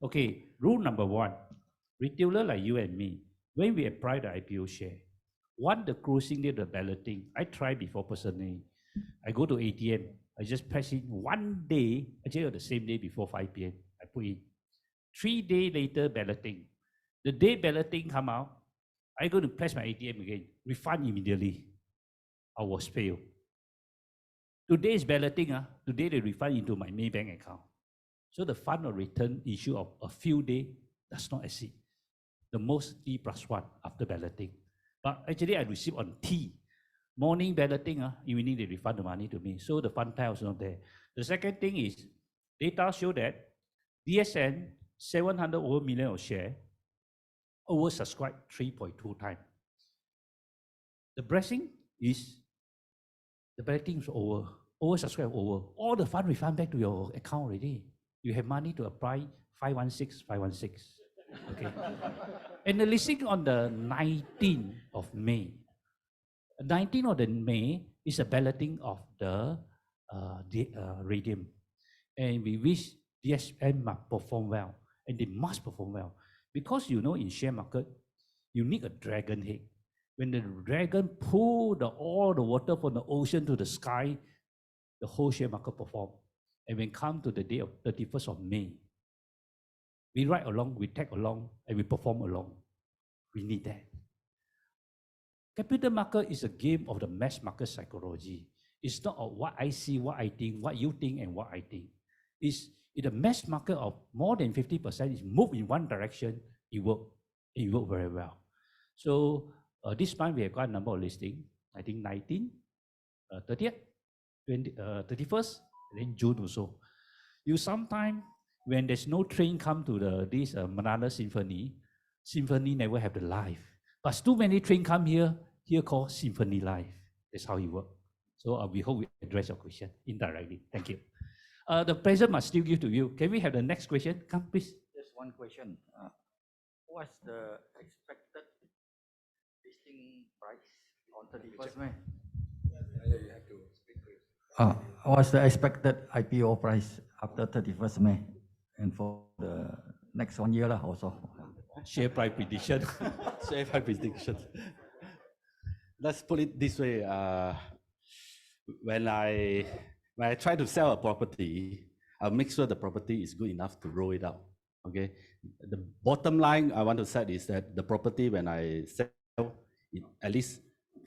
Okay, rule number one, retailer like you and me, when we apply the IPO share, the closing day, the balloting, I tried before personally. I go to ATM, I just press in one day, actually on the same day before 5 p.m., I put in. 3 days later, balloting. The day balloting come out, I go to press my ATM again, refund immediately. I was failed. Today's balloting, today they refund into my Maybank account. So the fund or return issue of a few days does not exceed the most T+1 after balloting. But actually I received on T. Morning balloting, evening they refund the money to me. So the fund time was not there. The second thing is, data show that DSN, 700 over million of share, oversubscribed 3.2 times. The blessing is, the balloting is over, oversubscribed over. All the fund refund back to your account already. You have money to apply 516. Okay. And the listing on the 19th of May. 19th of the May is a balloting of the Radium. And we wish DSN must perform well. And they must perform well. Because in share market, you need a dragon head. When the dragon pull all the water from the ocean to the sky, the whole share market perform. And when come to the day of 31st of May, we ride along, we tag along, and we perform along. We need that. Capital market is a game of the mass market psychology. It's not of what I see, what I think, what you think, and what I think. It's in the mass market of more than 50% is move in one direction, it work very well. So this month we have got a number of listings, I think 19, 30th, 31st, and then June also. You sometime when there's no train come to this Manala Symphony never have the life. But too many train come here called Symphony Life. That's how it works. So we hope we address your question indirectly. Thank you. The president must still give to you. Can we have the next question? Come, please. Just one question. What's the expected listing price on 31st May? You have to speak first. What's the expected IPO price after 31st May and for the next 1 year also? Share price prediction. Share price prediction. Let's put it this way. When I try to sell a property, I'll make sure the property is good enough to roll it out. Okay. The bottom line I want to set is that the property, when I sell, it at least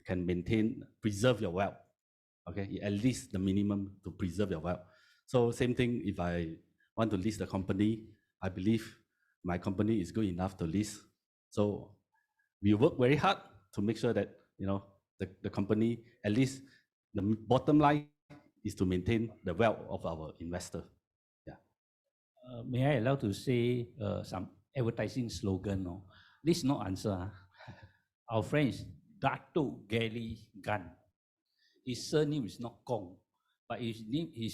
can preserve your wealth. Okay, at least the minimum to preserve your wealth. So same thing, if I want to list the company, I believe my company is good enough to list. So we work very hard to make sure that the company, at least the bottom line is to maintain the wealth of our investor. Yeah. May I allow to say some advertising slogan? No? This is not answer. Our friends, Datuk Gary Gan. His surname is not Kong, but his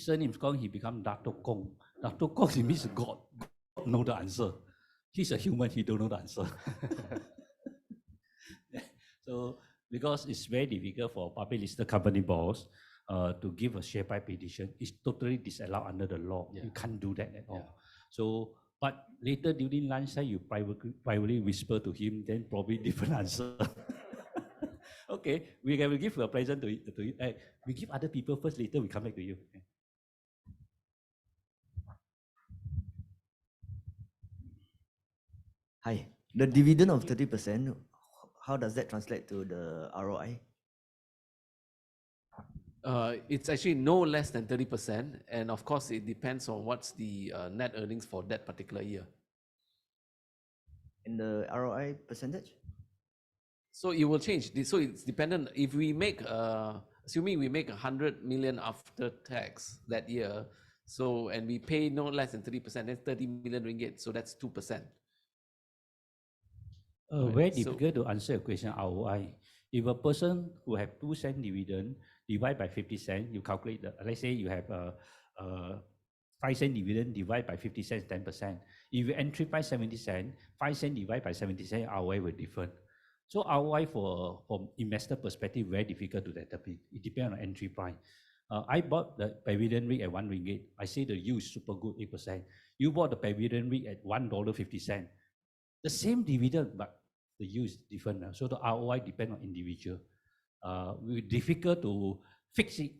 surname is Kong, he become Datuk Kong. Datuk Kong, it means God. God know the answer. He's a human, he don't know the answer. So, because it's very difficult for public listed company boss to give a share price prediction, it's totally disallowed under the law. Yeah. You can't do that at all. Yeah. So, but later during lunchtime, you privately whisper to him, then probably different answer. Okay, we will give a present to you. We give other people first, later we come back to you. Okay. Hi, the dividend of 30%, how does that translate to the ROI? It's actually no less than 30%, and of course it depends on what's the net earnings for that particular year. And the ROI percentage? So it will change. So it's dependent. If we make, assuming we make 100 million after tax that year, so and we pay no less than 30%, that's 30 million ringgit. So that's 2%. Very difficult to answer a question ROI. If a person who have 2 cent dividend divide by 50 cents, you calculate let's say you have 5 cent dividend divide by 50 cents, 10%. If you entry price 70 cents, 5 cent divide by 70 cents, ROI will differ. So ROI from investor perspective, very difficult to determine. It depends on entry price. I bought the pavilion rig at 1 ringgit. I say the yield is super good, 8%. You bought the pavilion rig at $1.50. The same dividend, but the yield is different now. So the ROI depends on individual. It's difficult to fix it,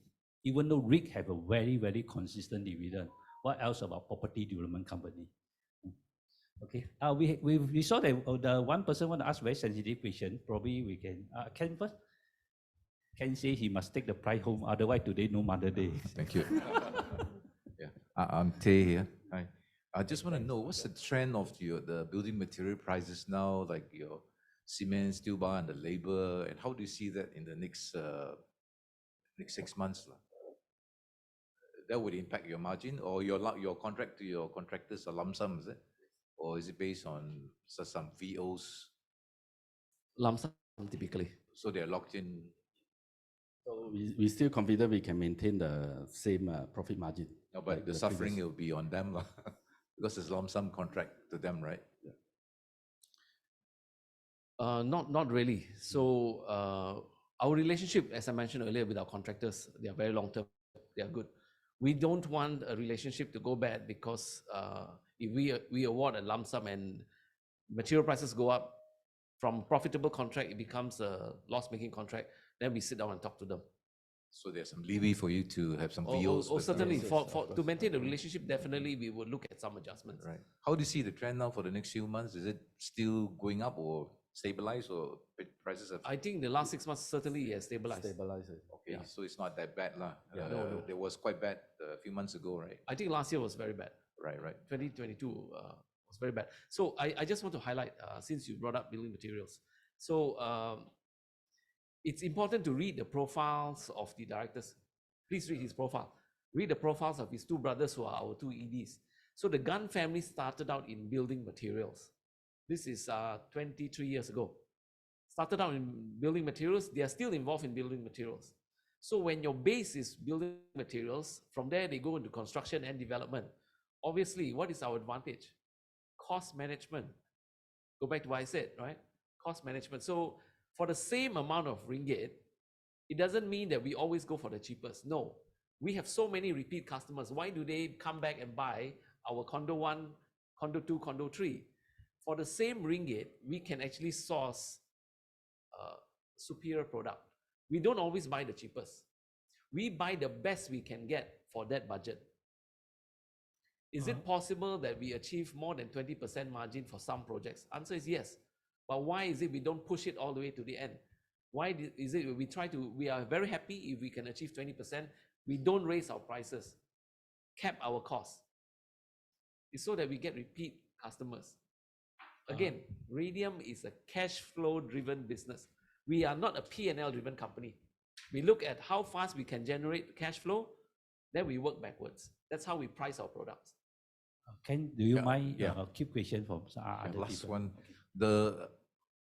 even though rig have a very, very consistent dividend. What else about property development company? Okay, we saw that the one person want to ask very sensitive question. Probably we can, Ken first. Ken say he must take the prize home, otherwise today no Mother Day. Thank you. Yeah, I'm Tay here. Hi. I just want to know what's the trend of the building material prices now, like your cement, steel bar, and the labor, and how do you see that in the next 6 months? That would impact your margin, or your contract to your contractors a lump sum, is it? Or is it based on some VOs? Lump sum typically. So they're locked in. So we still confident we can maintain the same profit margin. No, but like the suffering will be on them because it's lump sum contract to them, right? Yeah. Not really. So our relationship, as I mentioned earlier, with our contractors, they are very long term. They are good. We don't want a relationship to go bad because if we award a lump sum and material prices go up, from profitable contract, it becomes a loss-making contract. Then we sit down and talk to them. So there's some leeway for you to have some VOs. Oh, with certainly. them. To maintain the relationship, definitely we would look at some adjustments. Right. How do you see the trend now for the next few months? Is it still going up or stabilized, or prices have? I think the last 6 months certainly has stabilized. Okay, Yeah. so it's not that bad lah. Yeah. No. It was quite bad a few months ago, right? I think last year was very bad. Right. 2022 was very bad. So I just want to highlight, since you brought up building materials. So it's important to read the profiles of the directors. Please read his profile. Read the profiles of his two brothers who are our two EDs. So the Gan family started out in building materials. This is 23 years ago. Started out in building materials. They are still involved in building materials. So when your base is building materials, from there they go into construction and development. Obviously, what is our advantage? Cost management. Go back to what I said, right? Cost management. So for the same amount of ringgit, it doesn't mean that we always go for the cheapest. No, we have so many repeat customers. Why do they come back and buy our condo 1, condo 2, condo 3? For the same ringgit, we can actually source superior product. We don't always buy the cheapest. We buy the best we can get for that budget. Is it possible that we achieve more than 20% margin for some projects? Answer is yes. But why is it we don't push it all the way to the end? Why is it we are very happy if we can achieve 20%, we don't raise our prices, cap our costs. It's so that we get repeat customers. Again, Radium is a cash flow driven business. We are not a P&L driven company. We look at how fast we can generate cash flow, then we work backwards. That's how we price our products. Do you mind keep question from other last people? one. The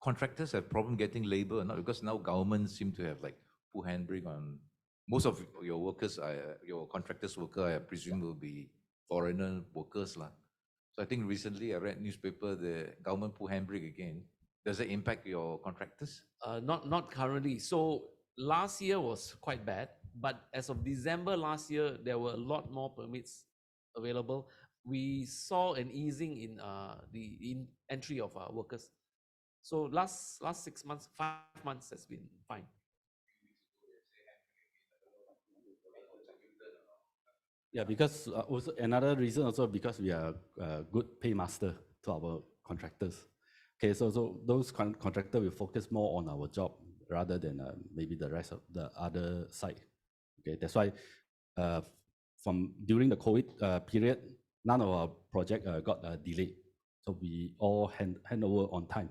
contractors have problem getting labor, not because now government seem to have like full handbrake on most of your workers. Your contractors worker, I presume, will be foreigner workers lah. So I think recently I read newspaper the government put handbrake again. Does it impact your contractors? Not currently. So last year was quite bad, but as of December last year, there were a lot more permits available. We saw an easing in the entry of workers. So last 6 months, 5 months has been fine. Yeah, because also another reason also because we are a good paymaster to our contractors. Okay, so those contractors will focus more on our job rather than maybe the rest of the other side. Okay, that's why from during the COVID period, none of our project got delayed. So we all hand over on time.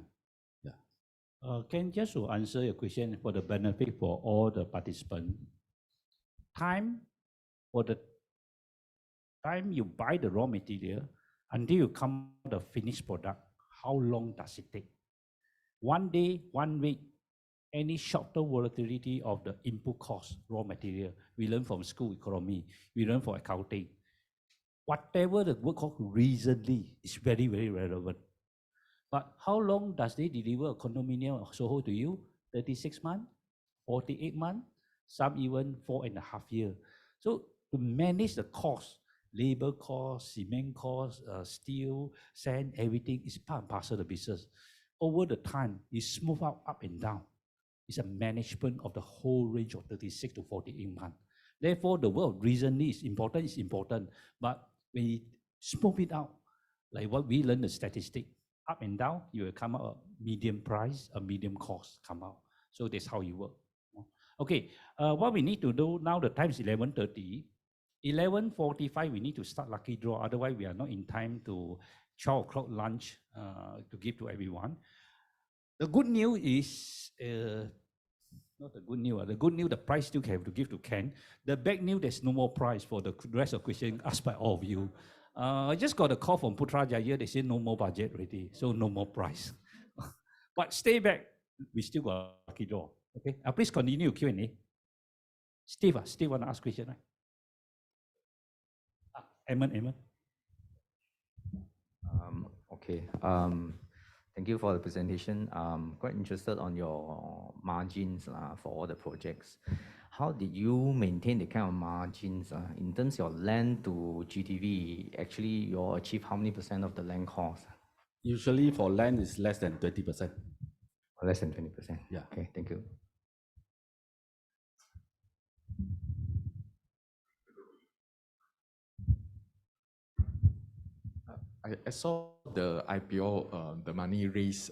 Yeah. Can just to answer your question for the benefit for all the participants, for the time you buy the raw material until you come to the finished product, how long does it take? 1 day, 1 week, any short-term volatility of the input cost, raw material. We learn from school economy, we learn from accounting. Whatever the word called recently is very, very relevant. But how long does they deliver a condominium or Soho to you? 36 months, 48 months, some even 4.5 years. So to manage the cost, labor cost, cement cost, steel, sand, everything is part and parcel of the business. Over the time, it smooth out up and down. It's a management of the whole range of 36 to 48 months. Therefore, the word recently is important, but when you smooth it out, like what we learn the statistic, up and down, you will come out a medium price, a medium cost come out. So that's how you work. Okay, what we need to do now, the time is 11:30. 11:45, we need to start lucky draw. Otherwise, we are not in time to 12 o'clock lunch to give to everyone. The good news is, not the good news. The good news, the prize still have to give to Ken. The bad news, there's no more prize for the rest of question asked by all of you. I just got a call from Putrajaya. They say no more budget already, so no more prize. But stay back. We still got lucky draw. Okay. Please continue Q&A. Steve want to ask question, right? Eamon. Okay. Thank you for the presentation. Quite interested on your margins for all the projects. How did you maintain the kind of margins in terms of your land to GTV? Actually, you achieve how many % of the land cost? Usually for land is less than 20%. Less than 20%. Yeah. Okay, thank you. I saw the IPO, the money raised,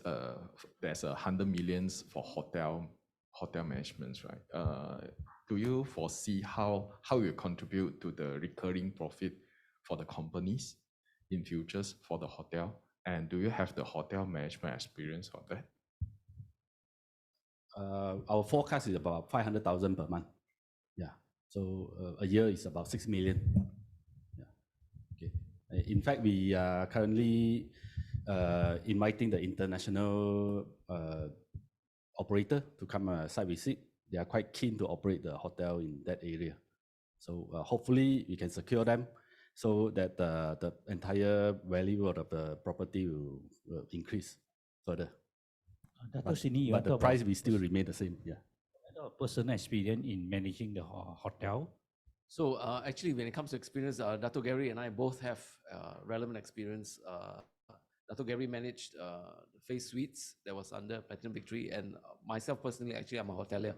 there's 100 millions for hotel management, right? Do you foresee how you contribute to the recurring profit for the companies in futures for the hotel? And do you have the hotel management experience for that? Our forecast is about 500,000 per month. Yeah. So a year is about 6 million. Yeah. Okay. In fact, we are currently inviting the international operator to come site visit. They are quite keen to operate the hotel in that area. So hopefully we can secure them so that the entire value of the property will increase further. But the price will still remain the same. Yeah. Personal experience in managing the hotel. So actually, when it comes to experience, Datuk Gary and I both have relevant experience. Datuk Gary managed the Face Suites that was under Platinum Victory, and myself personally, actually, I'm a hotelier.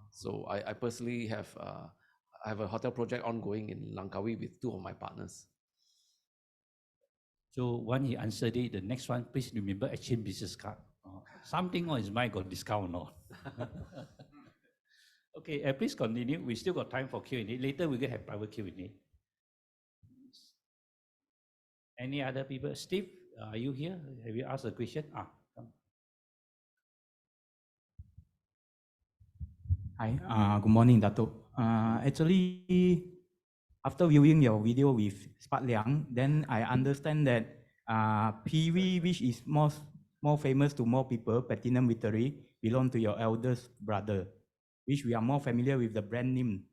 So I personally have I have a hotel project ongoing in Langkawi with two of my partners. So when he answered it, the next one, please remember exchange business card. Something on his mind got discount or not. Okay, please continue. We still got time for Q&A. Later we're going to have private Q&A. Any other people? Steve, are you here? Have you asked a question? Come. Hi, good morning, Datuk. Actually, after viewing your video with Spark Liang, then I understand that PV, which is more famous to more people, Platinum Victory, belong to your eldest brother, which we are more familiar with the brand name.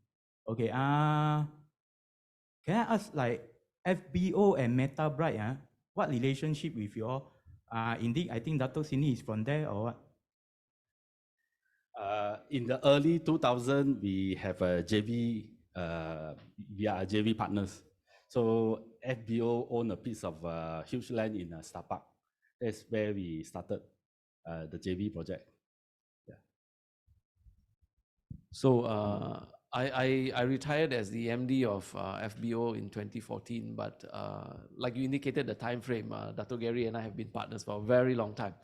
Okay, can I ask, like, FBO and MetaBright, what relationship with your? Indeed, I think Datuk Sini is from there, or what? In the early 2000s, we have a JV. We are JV partners. So FBO owned a piece of huge land in Star Park. That's where we started the JV project. Yeah. So I retired as the MD of FBO in 2014, but like you indicated the time frame, Datuk Gary and I have been partners for a very long time,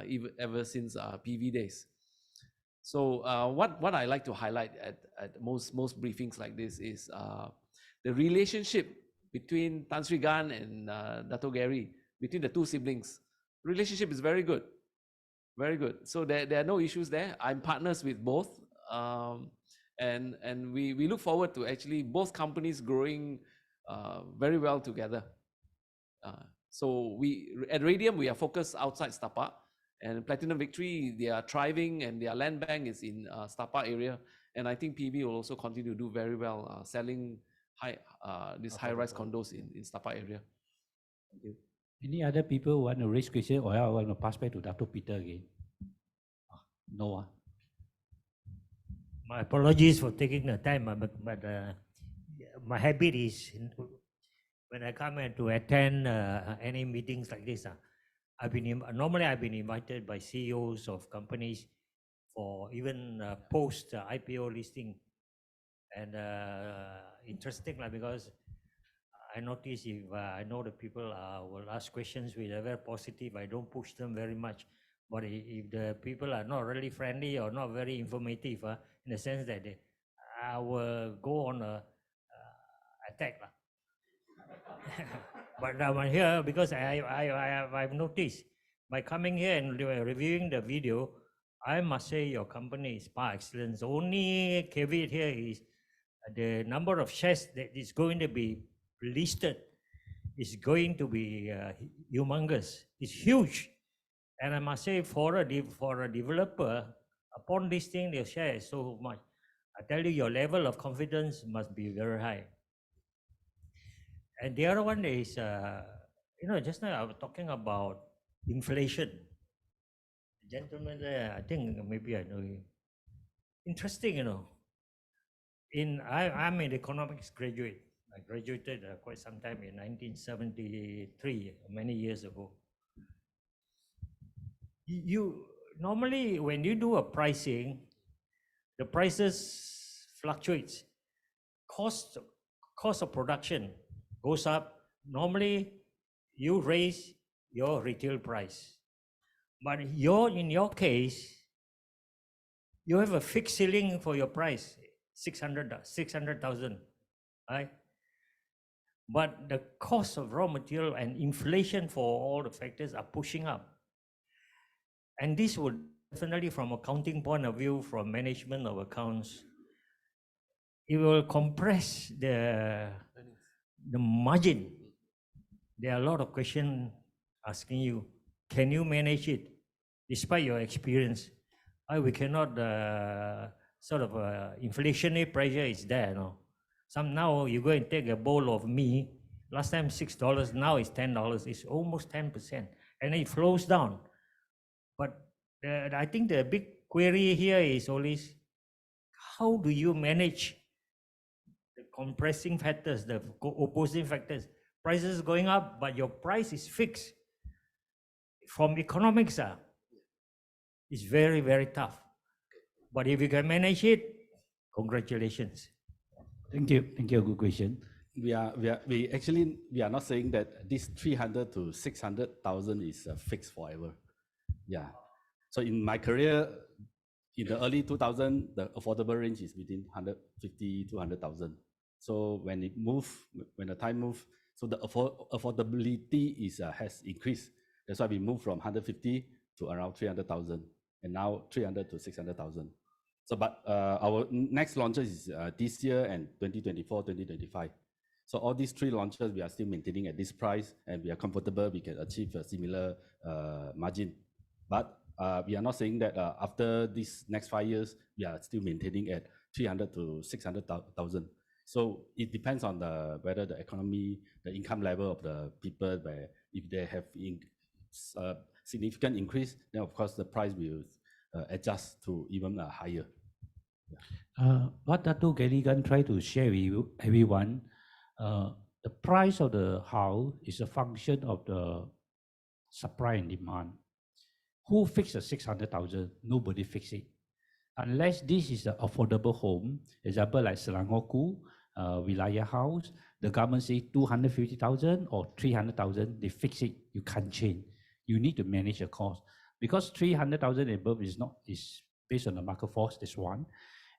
even ever since PV days. So what I like to highlight at most briefings like this is the relationship between Tan Sri Gan and Datuk Gary, between the two siblings. Relationship is very good, very good. So there are no issues there. I'm partners with both, and we look forward to actually both companies growing very well together. So we at Radium we are focused outside Star Park. And Platinum Victory, they are thriving and their land bank is in Star Park area. And I think PB will also continue to do very well selling these high-rise condos in Star Park area. Thank you. Any other people want to raise question, or I want to pass back to Datuk Peter again? No. My apologies for taking the time, but my habit is when I come to attend any meetings like this, normally I've been invited by CEOs of companies for even post IPO listing, and interesting because I notice if I know the people will ask questions with a very positive, I don't push them very much. But if the people are not really friendly or not very informative, in the sense that I will go on a attack. But I'm here because I've noticed by coming here and reviewing the video, I must say your company is par excellence. The only caveat here is the number of shares that is going to be listed is going to be humongous. It's huge. And I must say for a developer, upon listing their shares so much, I tell you, your level of confidence must be very high. And the other one is, just now I was talking about inflation. The gentleman there, I think maybe I know him. Interesting, I'm an economics graduate. I graduated quite some time in 1973, many years ago. you normally when you do a pricing, the prices fluctuates. Cost of production goes up. Normally, you raise your retail price, but in your case, you have a fixed ceiling for your price, 600,000, right? But the cost of raw material and inflation for all the factors are pushing up. And this would definitely, from accounting point of view, from management of accounts, it will compress the margin. There are a lot of questions asking you, can you manage it despite your experience? We cannot, inflationary pressure is there, no? Now you go and take a bowl of meat, last time $6, now it's $10, it's almost 10%, and it flows down. But I think the big query here is always, how do you manage the compressing factors, the opposing factors? Prices going up, but your price is fixed. From economics, it's very, very tough. But if you can manage it, congratulations. Thank you. Thank you. Good question. We are not saying that this 300 to 600,000 is fixed forever. Yeah. So in my career, in the early 2000, the affordable range is between 150 to 200,000. So when the time moves, so the affordability has increased. That's why we moved from 150 to around 300,000, and now 300 to 600,000. So, but our next launches is this year and 2024, 2025. So all these three launches, we are still maintaining at this price, and we are comfortable we can achieve a similar margin. But we are not saying that after these next 5 years, we are still maintaining at 300 to 600,000. So it depends on whether the economy, the income level of the people, where if they have significant increase, then of course the price will adjust to even higher. What Datuk Gary Gan tried to share with everyone, the price of the house is a function of the supply and demand. Who fixed the 600,000? Nobody fixed it. Unless this is an affordable home, example like Selangor Wilayah House, the government say 250,000 or 300,000, they fix it. You can't change. You need to manage the cost, because 300,000 above is based on the market force. That's one.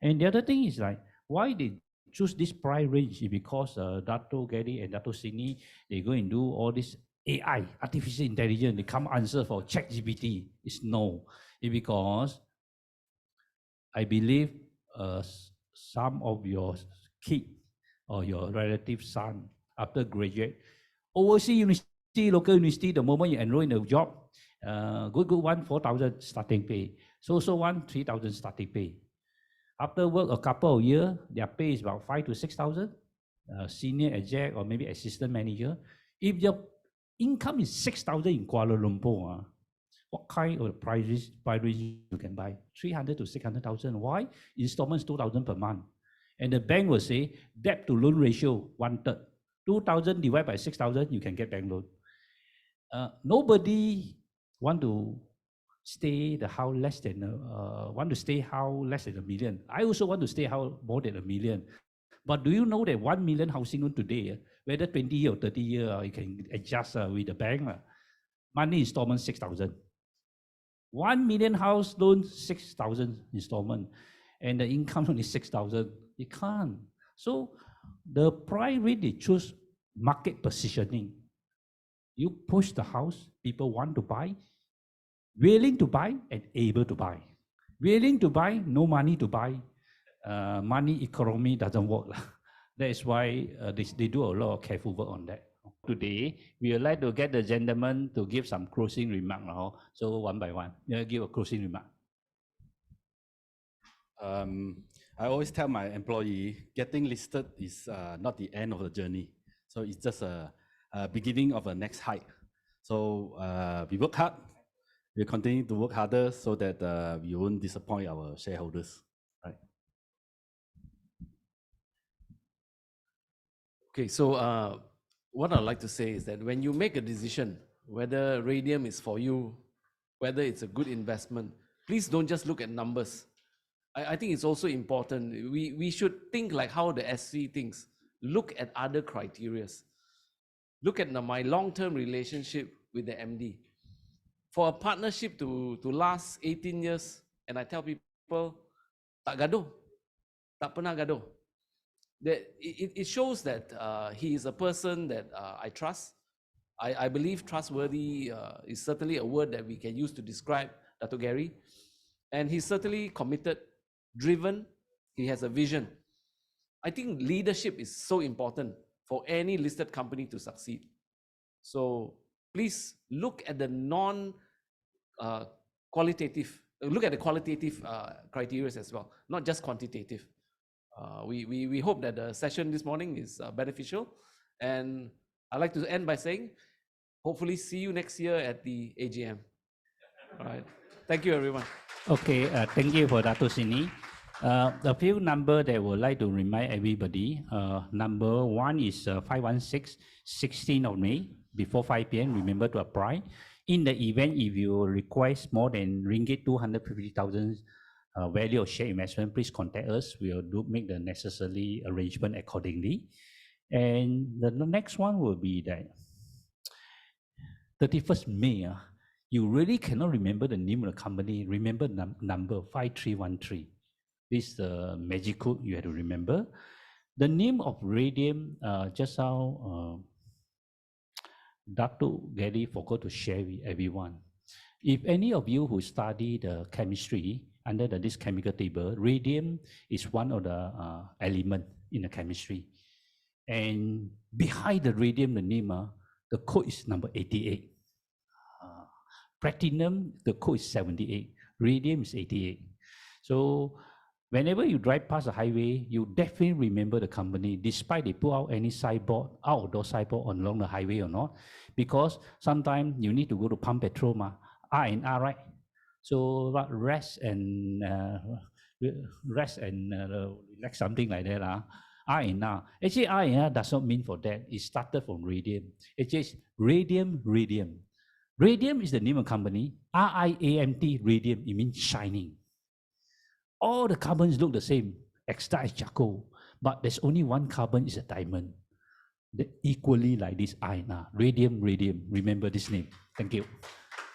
And the other thing is like, why they choose this price range? Because Datuk Gary and Datuk Sini, they go and do all this AI, artificial intelligence. They come answer for ChatGPT. It's no. It's because I believe some of your kid or your relative son, after graduate, overseas university, local university, the moment you enroll in a job, good one, 4,000 starting pay. So one, 3,000 starting pay. After work a couple of years, their pay is about 5,000 to 6,000, senior exec or maybe assistant manager. If your income is 6,000 in Kuala Lumpur, what kind of price range you can buy? 300 to 600,000. Why? Installments 2,000 per month. And the bank will say debt to loan ratio 1/3. 2,000 divided by 6,000, you can get bank loan. Nobody want to stay the house less than less than $1 million. I also want to stay house more than $1 million. But do you know that 1 million housing loan today, whether 20 year or 30 year, you can adjust with the bank. Money installment 6,000. 1 million house loan, 6,000 installment, and the income only 6,000. You can't. So the price rate they choose market positioning. You push the house, people want to buy, willing to buy and able to buy. Willing to buy, no money to buy. Money economy doesn't work. That is why they do a lot of careful work on that. Today, we would like to get the gentleman to give some closing remark now. So one by one, give a closing remark. I always tell my employee, getting listed is not the end of the journey. So it's just a beginning of a next height. So we work hard. We continue to work harder so that we won't disappoint our shareholders. Right. Okay, so what I'd like to say is that when you make a decision, whether Radium is for you whether it's a good investment. Please don't just look at numbers. I think it's also important. We should think like how the SC thinks. Look at other criteria. Look at my long-term relationship with the MD. For a partnership to last 18 years, and I tell people, tak gaduh, tak pernah gaduh. It shows that he is a person that I trust. I believe trustworthy is certainly a word that we can use to describe Datuk Gary. And he's certainly committed, driven, he has a vision. I think leadership is so important for any listed company to succeed. So please look at the qualitative criteria as well, not just quantitative. We hope that the session this morning is beneficial. And I'd like to end by saying, hopefully see you next year at the AGM. All right. Thank you, everyone. Okay, thank you for Dato' Sini. A few numbers that I would like to remind everybody. Number one is 516, 16th of May, before 5 p.m. Remember to apply. In the event, if you request more than ringgit 250,000 value of share investment, please contact us. We will make the necessary arrangement accordingly. And the next one will be that 31st May. You really cannot remember the name of the company. Remember number 5313. This is the magic code you have to remember. The name of Radium, just now Datuk Gary forgot to share with everyone. If any of you who study the chemistry under this chemical table, radium is one of the elements in the chemistry. And behind the radium, the name, the code is number 88. Platinum, the code is 78. Radium is 88. So whenever you drive past a highway, you definitely remember the company, despite they put out any signboard, outdoor signboard along the highway or not, because sometimes you need to go to pump petrol, R&R, right? So rest and relax, something like that. R&R. Actually, R&R does not mean for that. It started from radium. It's just radium. Radium is the name of the company. R-I-A-M-T, radium, it means shining. All the carbons look the same, extra as charcoal, but there's only one carbon is a diamond. Equally like this iron, radium. Remember this name. Thank you.